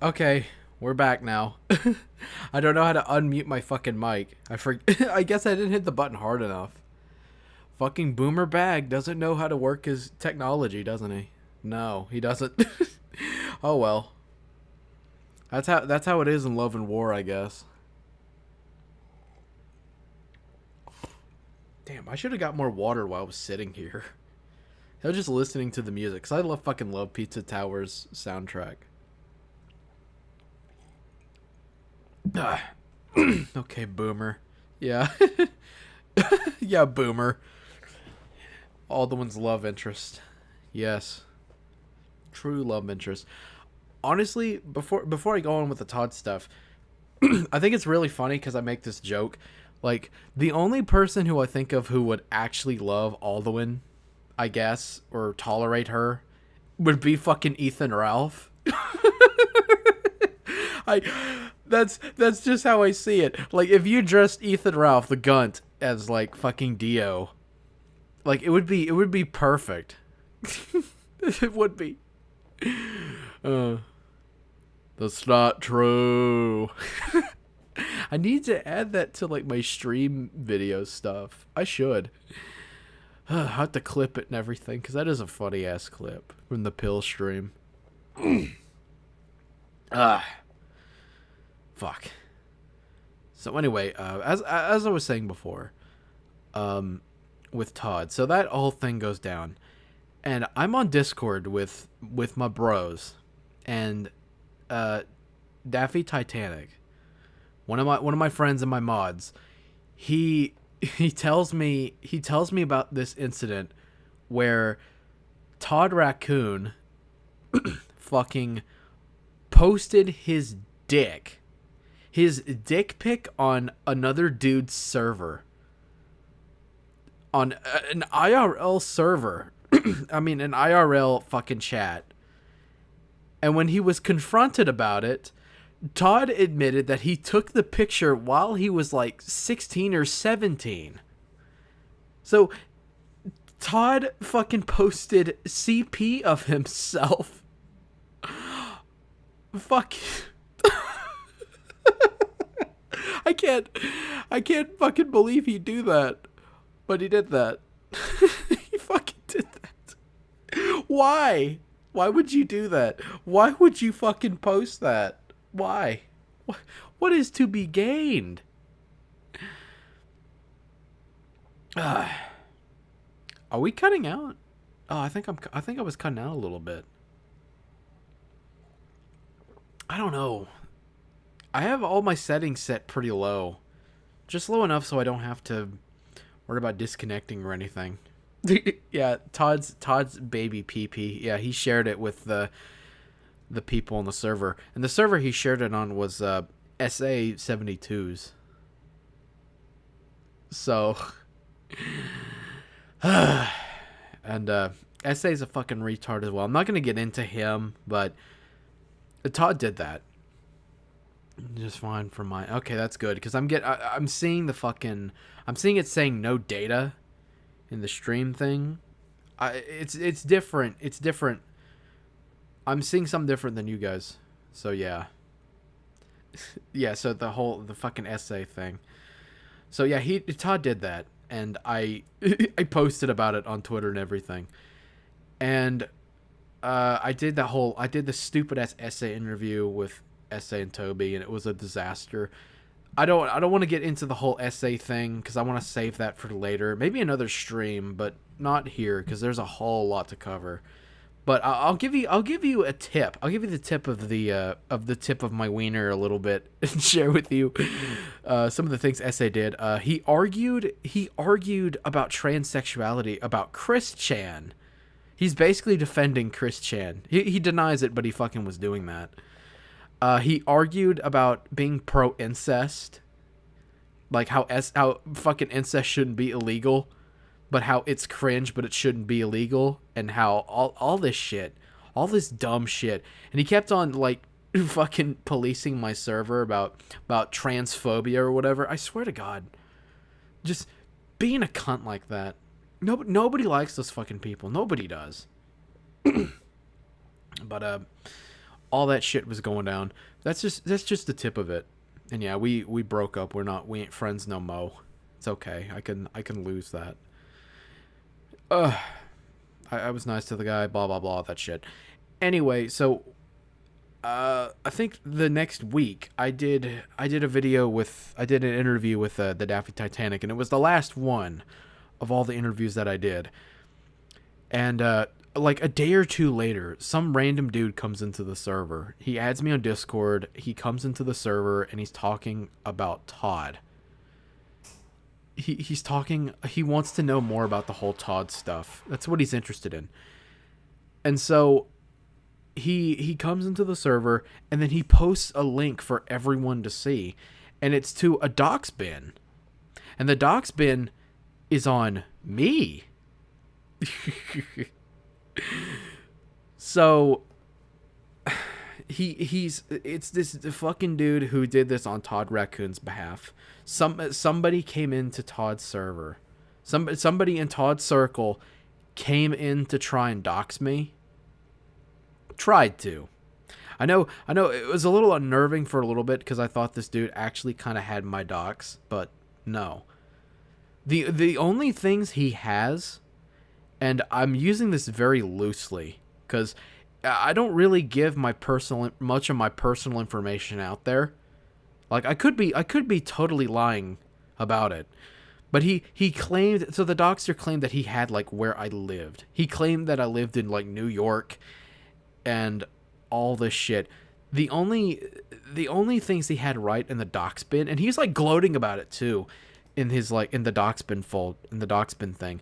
Okay, we're back now. I don't know how to unmute my fucking mic. I guess I didn't hit the button hard enough. Fucking Boomer Bag doesn't know how to work his technology, doesn't he? No, he doesn't. Oh well. That's how it is in Love and War, I guess. Damn, I should have got more water while I was sitting here. I was just listening to the music, because I fucking love Pizza Tower's soundtrack. Okay, Boomer. Yeah. Yeah, Boomer. Alduin's love interest. Yes. True love interest. Honestly, before I go on with the Todd stuff, I think it's really funny because I make this joke. Like, the only person who I think of who would actually love Alduin, I guess, or tolerate her, would be fucking Ethan Ralph. That's just how I see it. Like, if you dressed Ethan Ralph, the Gunt, as like fucking Dio, like it would be perfect. It would be. That's not true. I need to add that to like my stream video stuff. I should. I have to clip it and everything because that is a funny ass clip from the pill stream. Fuck. So anyway, as I was saying before, with Todd, so that whole thing goes down, and I'm on Discord with my bros, and Daffy Titanic, one of my friends and my mods, he tells me about this incident where Todd Raccoon fucking posted his dick pic on another dude's server, on an IRL server. I mean, an IRL fucking chat. And when he was confronted about it, Todd admitted that he took the picture while he was like 16 or 17. So Todd fucking posted CP of himself. Fuck. I can't fucking believe he do that. But he did that. He fucking did that. Why? Why would you do that? Why would you fucking post that? Why? What is to be gained? Are we cutting out? Oh, I think I was cutting out a little bit. I don't know. I have all my settings set pretty low. Just low enough so I don't have to worry about disconnecting or anything. Yeah, Todd's baby PP. Yeah, he shared it with the people on the server. And the server he shared it on was SA72s. So and SA's a fucking retard as well. I'm not going to get into him, but Todd did that. Just fine for my... Okay, that's good, because I'm seeing the fucking... I'm seeing it saying no data in the stream thing. It's different. It's different. I'm seeing something different than you guys. So, yeah. Yeah, so the fucking essay thing. So, yeah, Todd did that, and I posted about it on Twitter and everything. And I did the stupid-ass essay interview with Essay and Toby, and it was a disaster. I don't want to get into the whole essay thing because I want to save that for later, maybe another stream, but not here because there's a whole lot to cover. But I'll give you a tip. I'll give you the tip of the tip of my wiener a little bit and share with you some of the things Essay did. He argued about transsexuality about Chris Chan. He's basically defending Chris Chan. He denies it, but he fucking was doing that. He argued about being pro-incest, like how fucking incest shouldn't be illegal, but how it's cringe, but it shouldn't be illegal, and how all this shit, all this dumb shit, and he kept on like fucking policing my server about transphobia or whatever. I swear to God, just being a cunt like that. Nobody likes those fucking people. Nobody does. But all that shit was going down. That's just the tip of it. And yeah, we broke up. We ain't friends no mo. It's okay. I can lose that. I was nice to the guy, blah blah blah, that shit. Anyway, so I think the next week I did an interview with the Daffy Titanic, and it was the last one of all the interviews that I did. And like a day or two later, some random dude comes into the server. He adds me on Discord. He comes into the server and he's talking about Todd. He's talking. He wants to know more about the whole Todd stuff. That's what he's interested in. And so he comes into the server and then he posts a link for everyone to see, and it's to a docs bin, and the docs bin is on me. So it's this fucking dude who did this on Todd Raccoon's behalf. Somebody came into Todd's server. Somebody in Todd's circle came in to try and dox me. Tried to. I know it was a little unnerving for a little bit because I thought this dude actually kind of had my docs, but no. The only things he has, and I'm using this very loosely because I don't really give much of my personal information out there. Like I could be totally lying about it. But he claimed, so the doxer claimed that he had like where I lived. He claimed that I lived in like New York and all this shit. The only things he had right in the dox bin, and he's like gloating about it too in his like in the dox bin thing.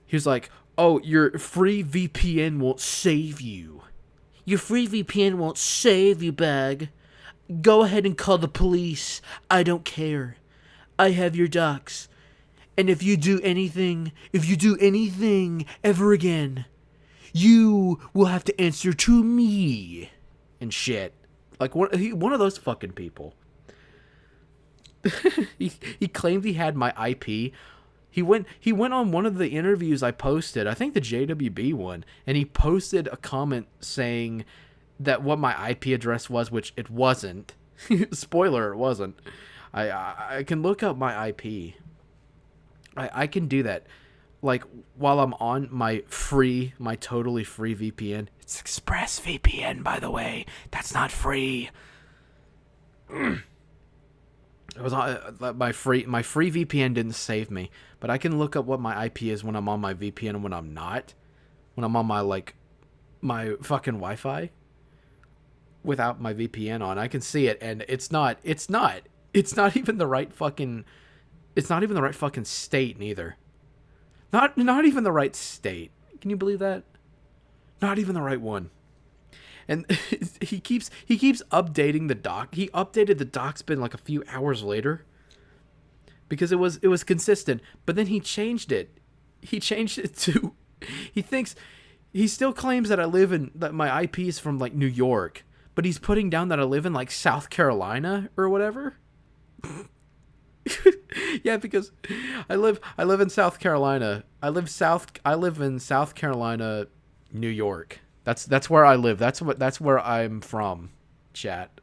He was like, "Oh, your free VPN won't save you. Your free VPN won't save you, bag. Go ahead and call the police. I don't care. I have your docs. And if you do anything ever again, you will have to answer to me." And shit. Like one of those fucking people. He claimed he had my IP. He went on one of the interviews I posted, I think the JWB one, and he posted a comment saying that what my IP address was, which it wasn't. Spoiler, it wasn't. I can look up my IP. I can do that. Like while I'm on my totally free VPN. It's ExpressVPN, by the way. That's not free. It was my free VPN didn't save me, but I can look up what my IP is when I'm on my VPN and when I'm not. When I'm on my fucking Wi-Fi without my VPN on, I can see it, and it's not even the right fucking state neither. Not even the right state. Can you believe that? Not even the right one. And he keeps updating the doc. He updated the docs bin like a few hours later because it was consistent. But then he changed it. He changed it to he still claims that my IP is from like New York, but he's putting down that I live in like South Carolina or whatever. Yeah, because I live in South Carolina. I live in South Carolina, New York. That's where I live. That's where I'm from. Chat.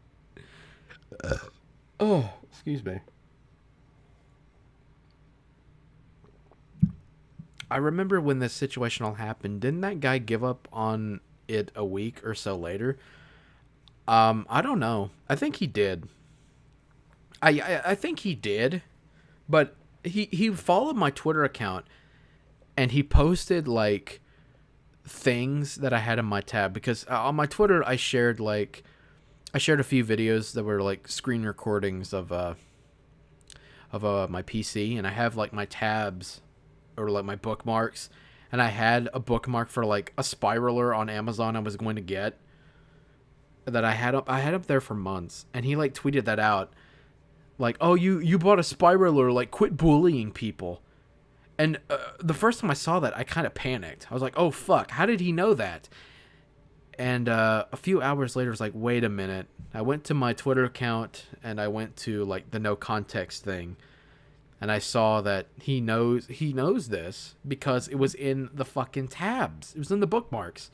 Oh, excuse me. I remember when this situation all happened. Didn't that guy give up on it a week or so later? I don't know. I think he did. I think he did, but he followed my Twitter account, and he posted like things that I had in my tab, because on my Twitter I shared a few videos that were like screen recordings of my PC, and I have like my tabs or like my bookmarks, and I had a bookmark for like a spiraler on Amazon I was going to get that I had up there for months, and he like tweeted that out. Like, "Oh, you bought a spiraler, like, quit bullying people." And the first time I saw that, I kind of panicked. I was like, "Oh, fuck, how did he know that?" And a few hours later, I was like, wait a minute. I went to my Twitter account, and I went to, like, the no context thing. And I saw that he knows this because it was in the fucking tabs. It was in the bookmarks.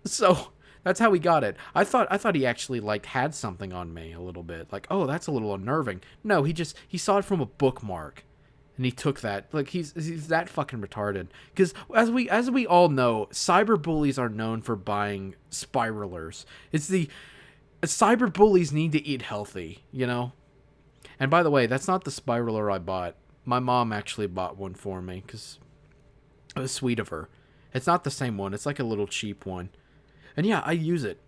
So That's how he got it. I thought he actually like had something on me a little bit. Like, oh, that's a little unnerving. No, he saw it from a bookmark, and he took that. Like he's that fucking retarded. Because as we all know, cyber bullies are known for buying spiralers. Cyber bullies need to eat healthy, you know. And by the way, that's not the spiraler I bought. My mom actually bought one for me because it was sweet of her. It's not the same one. It's like a little cheap one. And yeah, I use it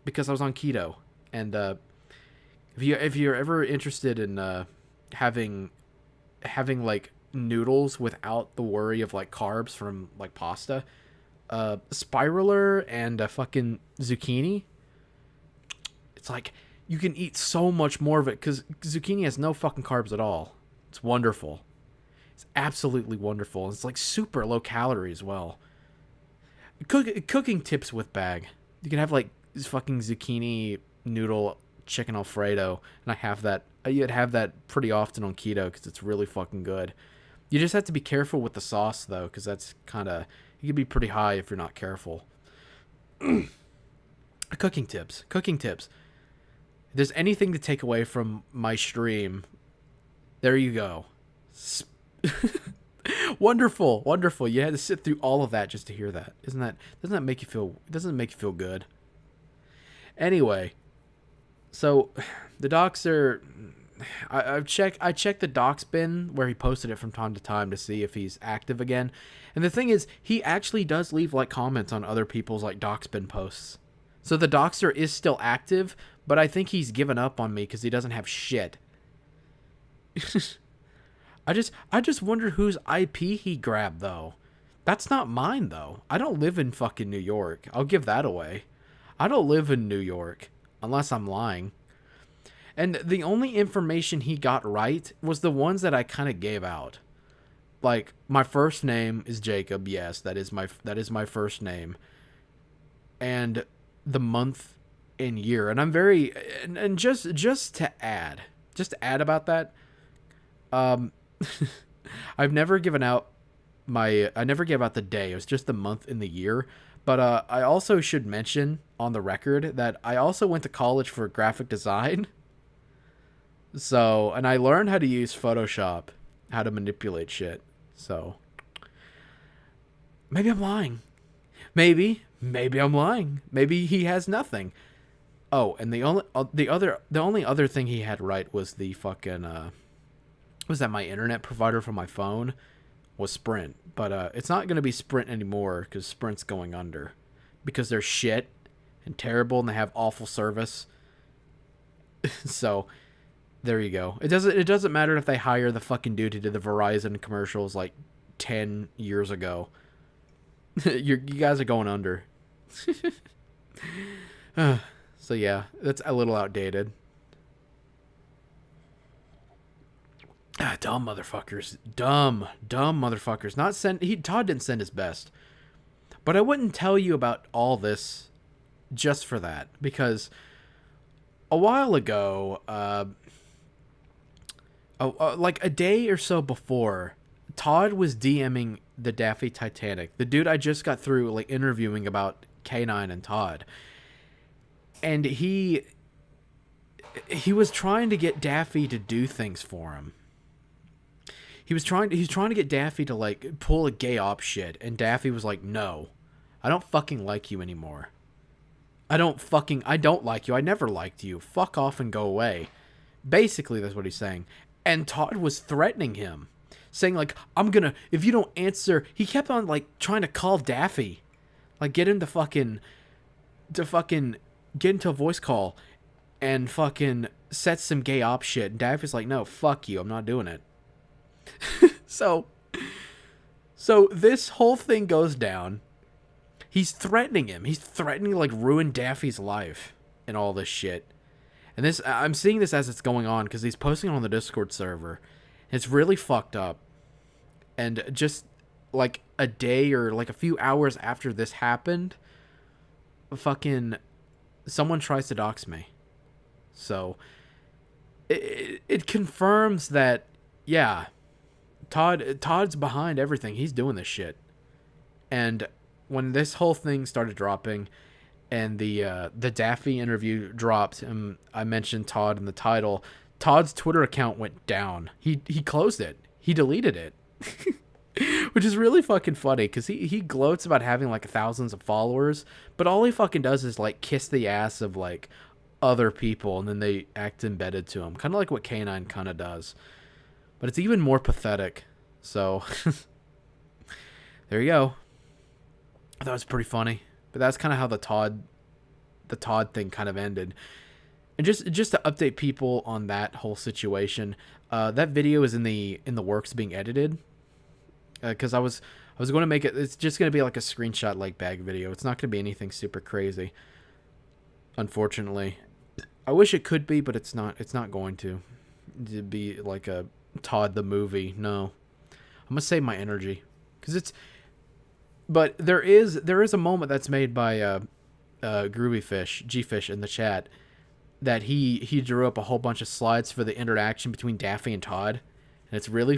because I was on keto. And if you're ever interested in having like noodles without the worry of like carbs from like pasta, spiraler and fucking zucchini, it's like you can eat so much more of it because zucchini has no fucking carbs at all. It's wonderful. It's absolutely wonderful. It's like super low calorie as well. Cooking tips with bag. You can have like fucking zucchini noodle chicken Alfredo, and I have that. I'd have that pretty often on keto because it's really fucking good. You just have to be careful with the sauce though, because that's kind of, you can be pretty high if you're not careful. Cooking tips. If there's anything to take away from my stream, there you go. Wonderful. You had to sit through all of that just to hear that. Doesn't that make you feel good? Anyway, so the docs are, I checked the docs bin where he posted it from time to time to see if he's active again. And the thing is, he actually does leave like comments on other people's like docs bin posts. So the doxer is still active, but I think he's given up on me because he doesn't have shit. I just wonder whose IP he grabbed though. That's not mine though. I don't live in fucking New York. I'll give that away. I don't live in New York unless I'm lying. And the only information he got right was the ones that I kind of gave out. Like my first name is Jacob. Yes, that is my first name. And the month and year. And I'm very and just to add about that, I never gave out the day. It was just the month and the year. But I also should mention on the record that I also went to college for graphic design. So, and I learned how to use Photoshop, how to manipulate shit. So, maybe I'm lying. Maybe I'm lying. Maybe he has nothing. Oh, and the only other thing he had right was the fucking was that my internet provider for my phone was Sprint, but it's not going to be Sprint anymore because Sprint's going under because they're shit and terrible and they have awful service. So there you go. It doesn't matter if they hire the fucking dude who did the Verizon commercials like 10 years ago. You guys are going under. So yeah, that's a little outdated. Dumb motherfuckers. Dumb motherfuckers. Todd didn't send his best. But I wouldn't tell you about all this just for that. Because a while ago, like a day or so before, Todd was DMing the Daffy Titanic. The dude I just got through like interviewing about K9 and Todd. And he was trying to get Daffy to do things for him. He was trying to get Daffy to like pull a gay op shit, and Daffy was like, "No, I don't fucking like you anymore. I don't like you. I never liked you. Fuck off and go away." Basically, that's what he's saying. And Todd was threatening him, saying like, if you don't answer, he kept on like trying to call Daffy, like get him to fucking get into a voice call and fucking set some gay op shit. And Daffy's like, "No, fuck you. I'm not doing it." So this whole thing goes down. He's threatening him. He's threatening to like ruin Daffy's life and all this shit. And I'm seeing this as it's going on because he's posting on the Discord server. It's really fucked up. And just like a day or like a few hours after this happened, fucking someone tries to dox me. So it confirms that, yeah, Todd's behind everything. He's doing this shit. And when this whole thing started dropping, and the Daffy interview dropped, and I mentioned Todd in the title. Todd's Twitter account went down. He closed it. He deleted it. Which is really fucking funny because he gloats about having like thousands of followers, but all he fucking does is like kiss the ass of like other people, and then they act embedded to him, kind of like what K9 kind of does, but it's even more pathetic. So there you go. I thought it was pretty funny, but that's kind of how the Todd thing kind of ended. And just to update people on that whole situation, that video is in the works being edited. Because I was going to make it. It's just going to be like a screenshot like bag video. It's not going to be anything super crazy. Unfortunately, I wish it could be, but it's not. It's not going to. It'd be like a Todd the movie. No, I'm gonna save my energy because it's. But there is a moment that's made by Groovy Fish, G Fish in the chat, that he drew up a whole bunch of slides for the interaction between Daffy and Todd. And it's really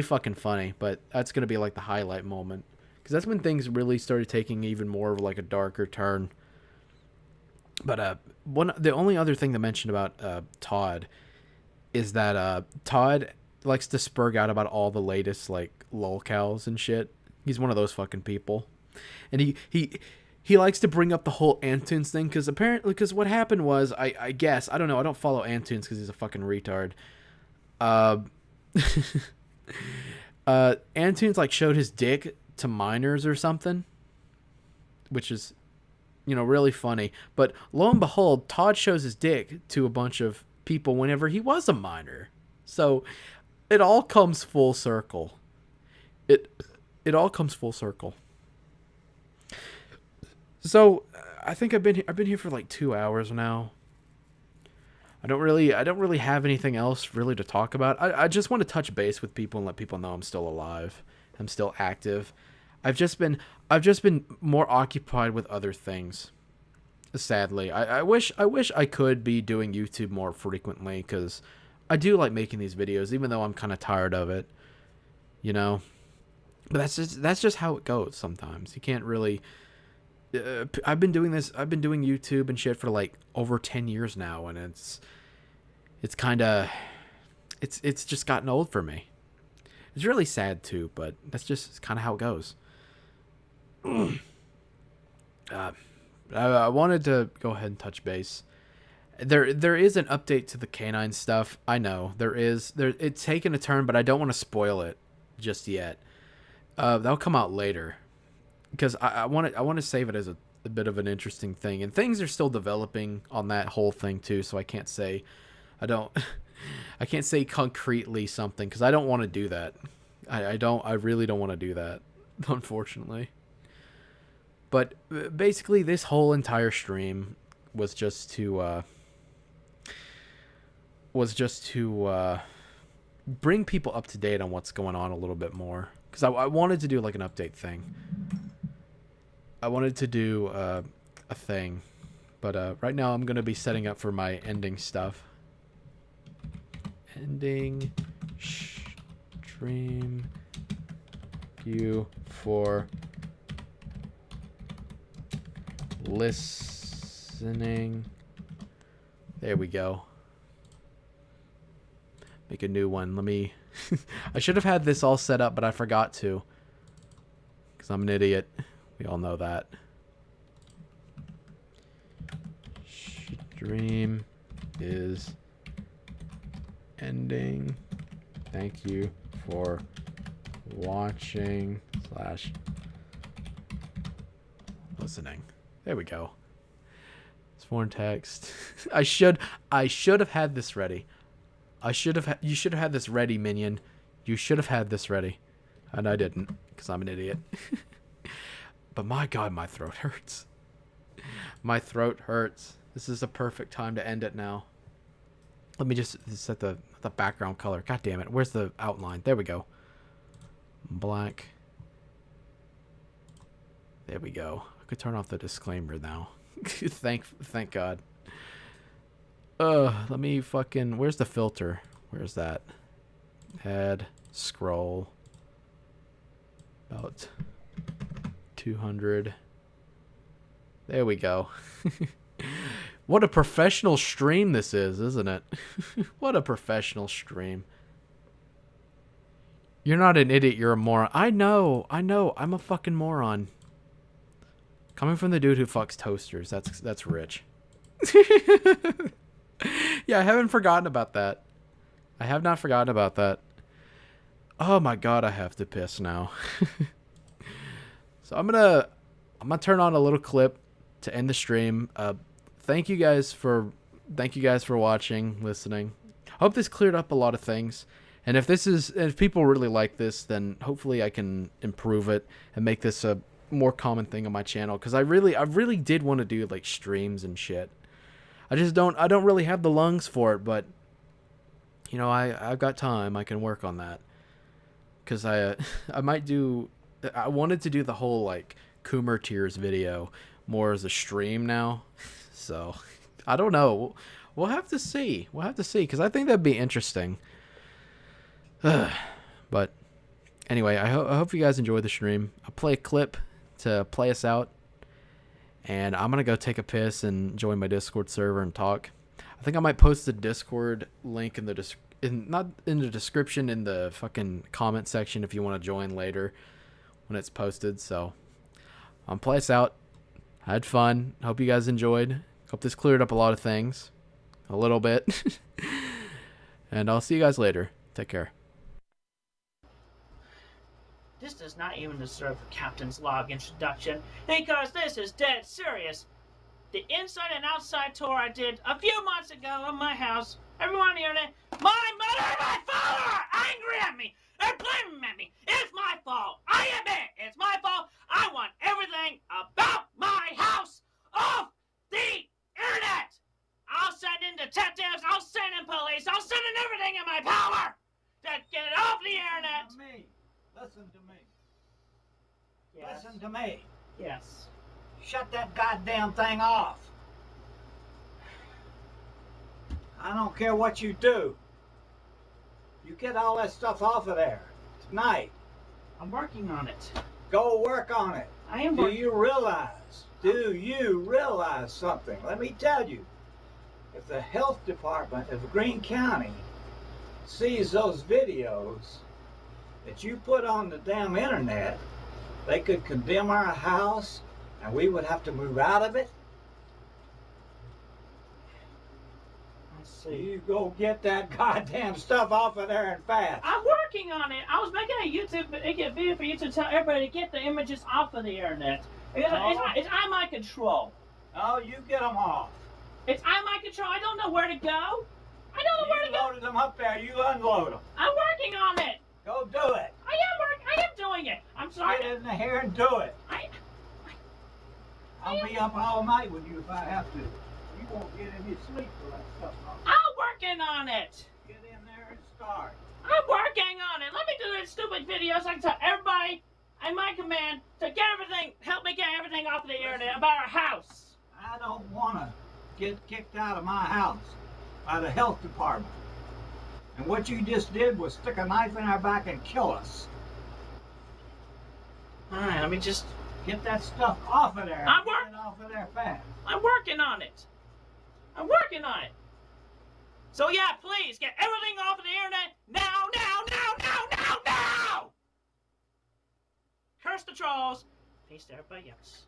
fucking funny, but that's going to be like the highlight moment. Because that's when things really started taking even more of like a darker turn. But the only other thing to mention about Todd is that Todd likes to spurg out about all the latest like lolcows and shit. He's one of those fucking people. And he likes to bring up the whole Antunes thing because what happened was, I guess, I don't know, I don't follow Antunes because he's a fucking retard. Antunes like showed his dick to minors or something, which is, really funny. But lo and behold, Todd shows his dick to a bunch of people whenever he was a minor. So it all comes full circle. It all comes full circle. So I think I've been here for like 2 hours now. I don't really have anything else really to talk about. I just want to touch base with people and let people know I'm still alive. I'm still active. I've just been more occupied with other things. Sadly, I wish I could be doing YouTube more frequently because I do like making these videos, even though I'm kind of tired of it. But that's just how it goes sometimes. You can't really. I've been doing YouTube and shit for like over 10 years now, and it's just gotten old for me. It's really sad too, but that's just kind of how it goes. I wanted to go ahead and touch base. There is an update to the K9 stuff. I know it's taken a turn, but I don't want to spoil it just yet. That'll come out later. Because I want to save it as a bit of an interesting thing, and things are still developing on that whole thing too. So I can't say, I can't say concretely something because I don't want to do that. I really don't want to do that, unfortunately. But basically, this whole entire stream was just to bring people up to date on what's going on a little bit more. Because I wanted to do like an update thing. I wanted to do a thing, but right now I'm going to be setting up for my ending stuff. Ending stream. You for listening. There we go. Make a new one. Let me. I should have had this all set up, but I forgot to. Because I'm an idiot. We all know that. Stream is ending. Thank you for watching / listening. There we go. It's foreign text. I should have had this ready. You should have had this ready, minion. You should have had this ready. And I didn't, because I'm an idiot. But my God, my throat hurts. My throat hurts. This is the perfect time to end it now. Let me just set the background color. God damn it. Where's the outline? There we go. Black. There we go. I could turn off the disclaimer now. Thank God. Let me fucking... Where's the filter? Where's that? Add, scroll. About 200. There we go. What a professional stream this is, isn't it? What a professional stream. You're not an idiot, you're a moron. I know, I'm a fucking moron. Coming from the dude who fucks toasters, that's rich. Yeah, I haven't forgotten about that. I have not forgotten about that. Oh my god, I have to piss now. So I'm gonna turn on a little clip to end the stream. Thank you guys for watching, listening. Hope this cleared up a lot of things. And if people really like this, then hopefully I can improve it and make this a more common thing on my channel. Because I really did want to do like streams and shit. I don't really have the lungs for it, but you know, I've got time. I can work on that. Because I wanted to do the whole like Coomer Tears video more as a stream now. So I don't know. We'll have to see. Because I think that'd be interesting. But anyway, I hope you guys enjoyed the stream. I'll play a clip to play us out. And I'm going to go take a piss and join my Discord server and talk. I think I might post the Discord link in the not in the description, in the fucking comment section if you want to join later when it's posted. So play us out. I had fun. Hope you guys enjoyed. Hope this cleared up a lot of things. A little bit. And I'll see you guys later. Take care. This does not even deserve a captain's log introduction, because this is dead serious. The inside and outside tour I did a few months ago of my house, everyone on the internet, my mother and my father are angry at me. They're blaming me. It's my fault. I admit it's my fault. I want everything about my house off the internet. I'll send in detectives. I'll send in police. I'll send in everything in my power to get it off the internet. Listen to me. Yes. Listen to me. Yes. Shut that goddamn thing off. I don't care what you do. You get all that stuff off of there tonight. I'm working on it. Go work on it. I am Do working. you realize something? Let me tell you. If the health department of Greene County sees those videos that you put on the damn internet, they could condemn our house and we would have to move out of it. I see. You go get that goddamn stuff off of there and fast. I'm working on it. I was making a YouTube video for you to tell everybody to get the images off of the internet. It's out of my control. Oh, you get them off. It's out of my control. I don't know where to go. I don't know where to You go. loaded them up there. You unload them. I'm working on it. Go do it. I am doing it. I'm sorry. Get in here and do it. I I'll be up all night with you if I have to. You won't get any sleep for that stuff. I'm working on it. Get in there and start. I'm working on it. Let me do this stupid video so I can tell everybody at my command to get everything, help me get everything off of the internet about our house. I don't want to get kicked out of my house by the health department. And what you just did was stick a knife in our back and kill us. Alright, let me just... Get that stuff off of there. I'm Get it off of there fast. I'm working on it. I'm working on it. So yeah, please, get everything off of the internet now! Curse the trolls. Peace to everybody else.